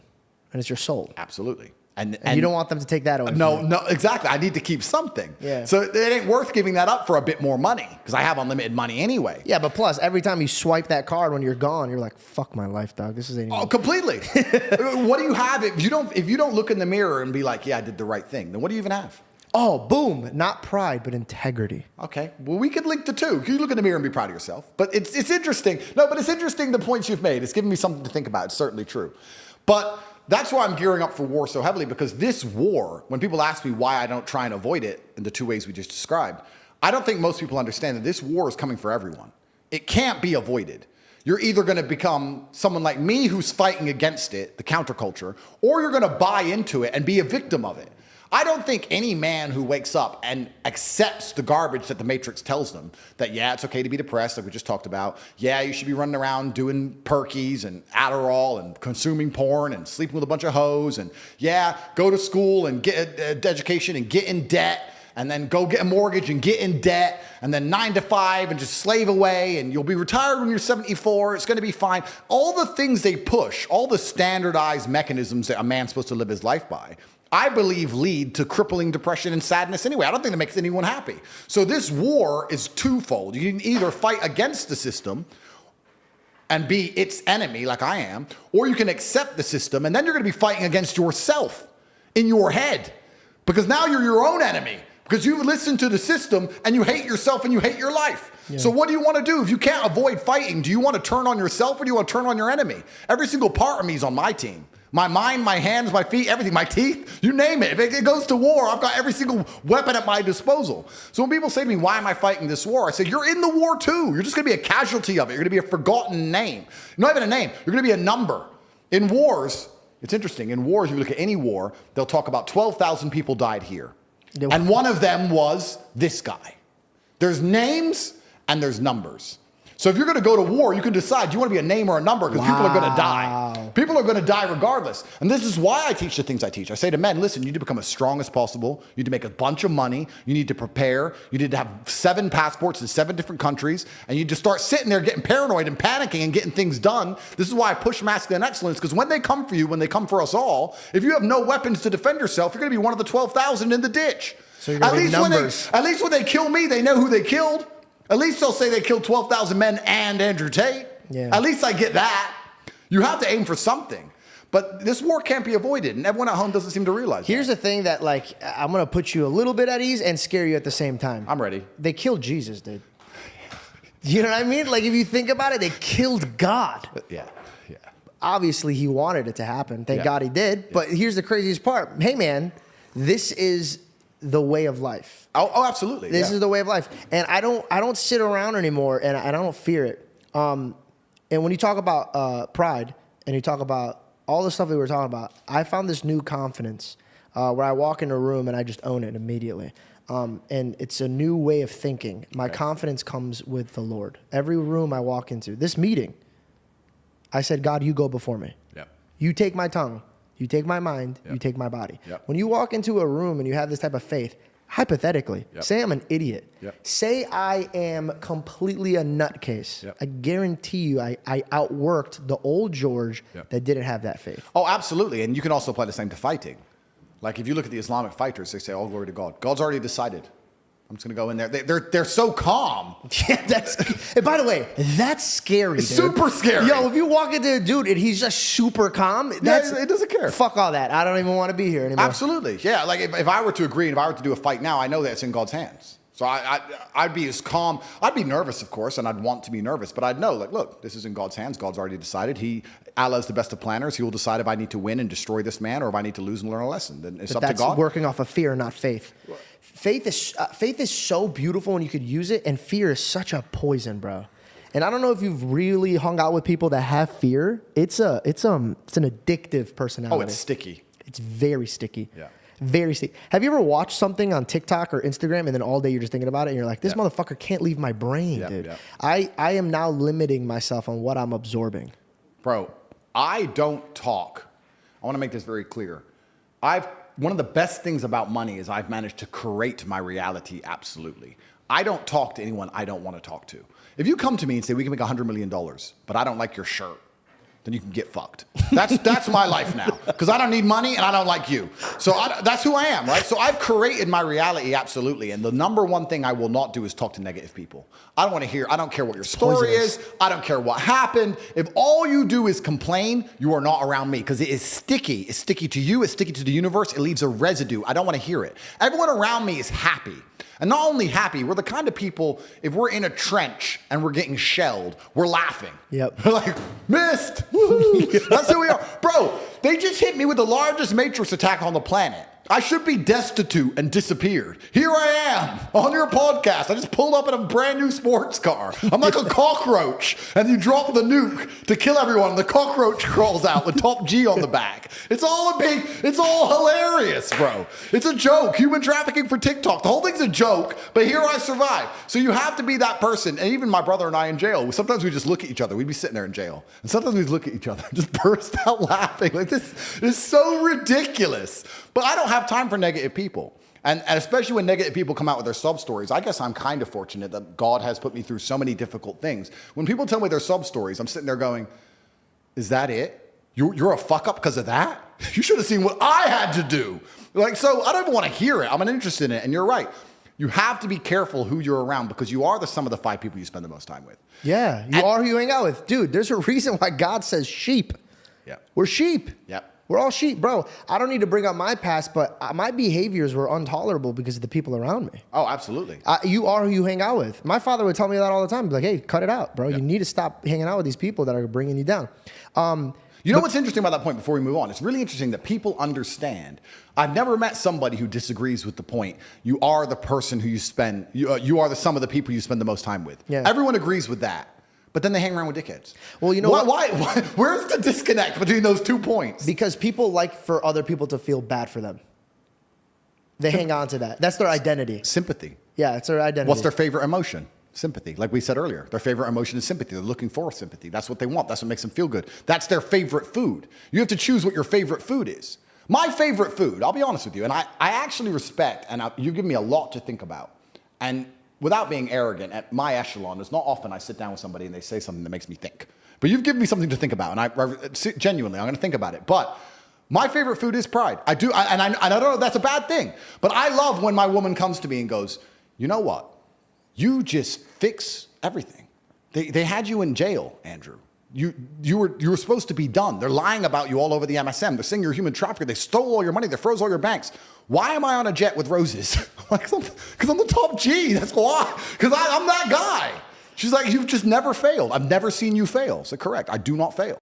and it's your soul. Absolutely. And you don't want them to take that away. No, exactly. I need to keep something. Yeah. So it ain't worth giving that up for a bit more money because I have unlimited money anyway. Yeah, but plus every time you swipe that card when you're gone, you're like, "Fuck my life, dog. This is ain't." Oh, completely. What do you have if you don't look in the mirror and be like, "Yeah, I did the right thing"? Then what do you even have? Oh, boom! Not pride, but integrity. Okay. Well, we could link the two. You look in the mirror and be proud of yourself. But it's interesting. No, but it's interesting the points you've made. It's given me something to think about. It's certainly true. But that's why I'm gearing up for war so heavily, because this war, when people ask me why I don't try and avoid it in the two ways we just described, I don't think most people understand that this war is coming for everyone. It can't be avoided. You're either going to become someone like me who's fighting against it, the counterculture, or you're going to buy into it and be a victim of it. I don't think any man who wakes up and accepts the garbage that the Matrix tells them, that, yeah, it's okay to be depressed, like we just talked about. Yeah, you should be running around doing perkies and Adderall and consuming porn and sleeping with a bunch of hoes. And yeah, go to school and get an education and get in debt. And then go get a mortgage and get in debt. And then 9 to 5 and just slave away. And you'll be retired when you're 74. It's going to be fine. All the things they push, all the standardized mechanisms that a man's supposed to live his life by, I believe lead to crippling depression and sadness anyway. I don't think that makes anyone happy. So this war is twofold. You can either fight against the system and be its enemy like I am, or you can accept the system and then you're going to be fighting against yourself in your head, because now you're your own enemy because you listen to the system and you hate yourself and you hate your life. Yeah. So what do you want to do? If you can't avoid fighting, do you want to turn on yourself or do you want to turn on your enemy? Every single part of me is on my team. My mind, my hands, my feet, everything, my teeth, you name it. If it goes to war, I've got every single weapon at my disposal. So when people say to me, why am I fighting this war? I say, you're in the war too. You're just going to be a casualty of it. You're going to be a forgotten name. Not even a name. You're going to be a number. In wars, it's interesting. In wars, if you look at any war, they'll talk about 12,000 people died here. And one of them was this guy. There's names and there's numbers. So if you're going to go to war, you can decide, do you want to be a name or a number? Because people are going to die. People are going to die regardless. And this is why I teach the things I teach. I say to men, listen, you need to become as strong as possible. You need to make a bunch of money. You need to prepare. You need to have 7 passports in 7 different countries. And you just start sitting there getting paranoid and panicking and getting things done. This is why I push masculine excellence, because when they come for you, when they come for us all, if you have no weapons to defend yourself, you're going to be one of the 12,000 in the ditch. So you're going to be numbers. At least when they kill me, they know who they killed. At least they'll say they killed 12,000 men and Andrew Tate. Yeah. At least I get that. You have to aim for something. But this war can't be avoided, and everyone at home doesn't seem to realize Here's the thing that, like, I'm going to put you a little bit at ease and scare you at the same time. I'm ready. They killed Jesus, dude. You know what I mean? Like, if you think about it, they killed God. Yeah. Obviously, he wanted it to happen. Thank God he did. Yeah. But here's the craziest part. Hey, man, this is the way of life. Oh, absolutely. This is the way of life. And I don't sit around anymore, and I don't fear it. And when you talk about pride, and you talk about all the stuff that we were talking about, I found this new confidence where I walk in a room and I just own it immediately. And it's a new way of thinking. My confidence comes with the Lord. Every room I walk into, this meeting, I said, God, you go before me. Yep. You take my tongue. You take my mind. Yep. You take my body. Yep. When you walk into a room and you have this type of faith, hypothetically, say I'm an idiot. Yep. Say I am completely a nutcase. Yep. I guarantee you I outworked the old George that didn't have that faith. Oh, absolutely. And you can also apply the same to fighting. Like if you look at the Islamic fighters, they say, all glory to God. God's already decided. I'm just going to go in there. They're so calm. Yeah, and by the way, that's scary, dude. Super scary. Yo, if you walk into a dude and he's just super calm, It doesn't care. Fuck all that. I don't even want to be here anymore. Absolutely. Yeah, like if I were to agree and if I were to do a fight now, I know that it's in God's hands. So I'd be as calm. I'd be nervous, of course, and I'd want to be nervous. But I'd know, like, look, this is in God's hands. God's already decided. Allah is the best of planners. He will decide if I need to win and destroy this man or if I need to lose and learn a lesson. Then it's up to God. That's working off of fear, not faith. Faith is so beautiful and you could use it, and fear is such a poison, bro. And I don't know if you've really hung out with people that have fear. It's an addictive personality. Oh, it's sticky. It's very sticky. Yeah. Very sticky. Have you ever watched something on TikTok or Instagram and then all day you're just thinking about it and you're like, this motherfucker can't leave my brain, dude. Yeah. I am now limiting myself on what I'm absorbing. Bro, I don't talk. I want to make this very clear. One of the best things about money is I've managed to create my reality absolutely. I don't talk to anyone I don't want to talk to. If you come to me and say, we can make $100 million, but I don't like your shirt, then you can get fucked. That's my life now. Because I don't need money and I don't like you. So that's who I am, right? So I've created my reality absolutely. And the number one thing I will not do is talk to negative people. I don't want to hear, I don't care what your story is. I don't care what happened. If all you do is complain, you are not around me because it is sticky. It's sticky to you. It's sticky to the universe. It leaves a residue. I don't want to hear it. Everyone around me is happy. And not only happy, we're the kind of people, if we're in a trench and we're getting shelled, we're laughing. Yep. We're like, missed. Woo-hoo. That's who we are. Bro, they just hit me with the largest matrix attack on the planet. I should be destitute and disappeared. Here I am on your podcast. I just pulled up in a brand new sports car. I'm like a cockroach. And you drop the nuke to kill everyone. The cockroach crawls out with top G on the back. It's all hilarious, bro. It's a joke. Human trafficking for TikTok. The whole thing's a joke, but here I survive. So you have to be that person. And even my brother and I in jail, sometimes we just look at each other. We'd be sitting there in jail. And sometimes we'd look at each other and just burst out laughing. Like, this is so ridiculous. But I don't have time for negative people. And especially when negative people come out with their sub stories, I guess I'm kind of fortunate that God has put me through so many difficult things. When people tell me their sub stories, I'm sitting there going, is that it? You're a fuck up because of that? You should have seen what I had to do. Like, so I don't even want to hear it. I'm not interested in it. And you're right. You have to be careful who you're around because you are the sum of the 5 people you spend the most time with. Yeah, you are who you hang out with. Dude, there's a reason why God says sheep. Yeah. We're sheep. Yep. We're all sheep, bro. I don't need to bring up my past, but my behaviors were intolerable because of the people around me. Oh, absolutely. You are who you hang out with. My father would tell me that all the time. He'd be like, hey, cut it out, bro. You need to stop hanging out with these people that are bringing you down. You know what's interesting about that point before we move on? It's really interesting that people understand. I've never met somebody who disagrees with the point. You are the person who you are the sum of the people you spend the most time with. Yeah. Everyone agrees with that. But then they hang around with dickheads. Well, you know why? Where's the disconnect between those 2 points? Because people like for other people to feel bad for them. They hang on to that. That's their identity. Sympathy. Yeah, it's their identity. What's their favorite emotion? Sympathy. Like we said earlier, their favorite emotion is sympathy. They're looking for sympathy. That's what they want. That's what makes them feel good. That's their favorite food. You have to choose what your favorite food is. My favorite food, I'll be honest with you, and I actually respect, and you give me a lot to think about. And without being arrogant, at my echelon, it's not often I sit down with somebody and they say something that makes me think. But you've given me something to think about, and genuinely, I'm going to think about it. But my favorite food is pride. I do, and I don't know if that's a bad thing, but I love when my woman comes to me and goes, you know what? You just fix everything. They had you in jail, Andrew. You were supposed to be done. They're lying about you all over the MSM. They're saying you're a human trafficker. They stole all your money. They froze all your banks. Why am I on a jet with roses? Because I'm the top G. That's why. Because I'm that guy. She's like, you've just never failed. I've never seen you fail. So correct. I do not fail.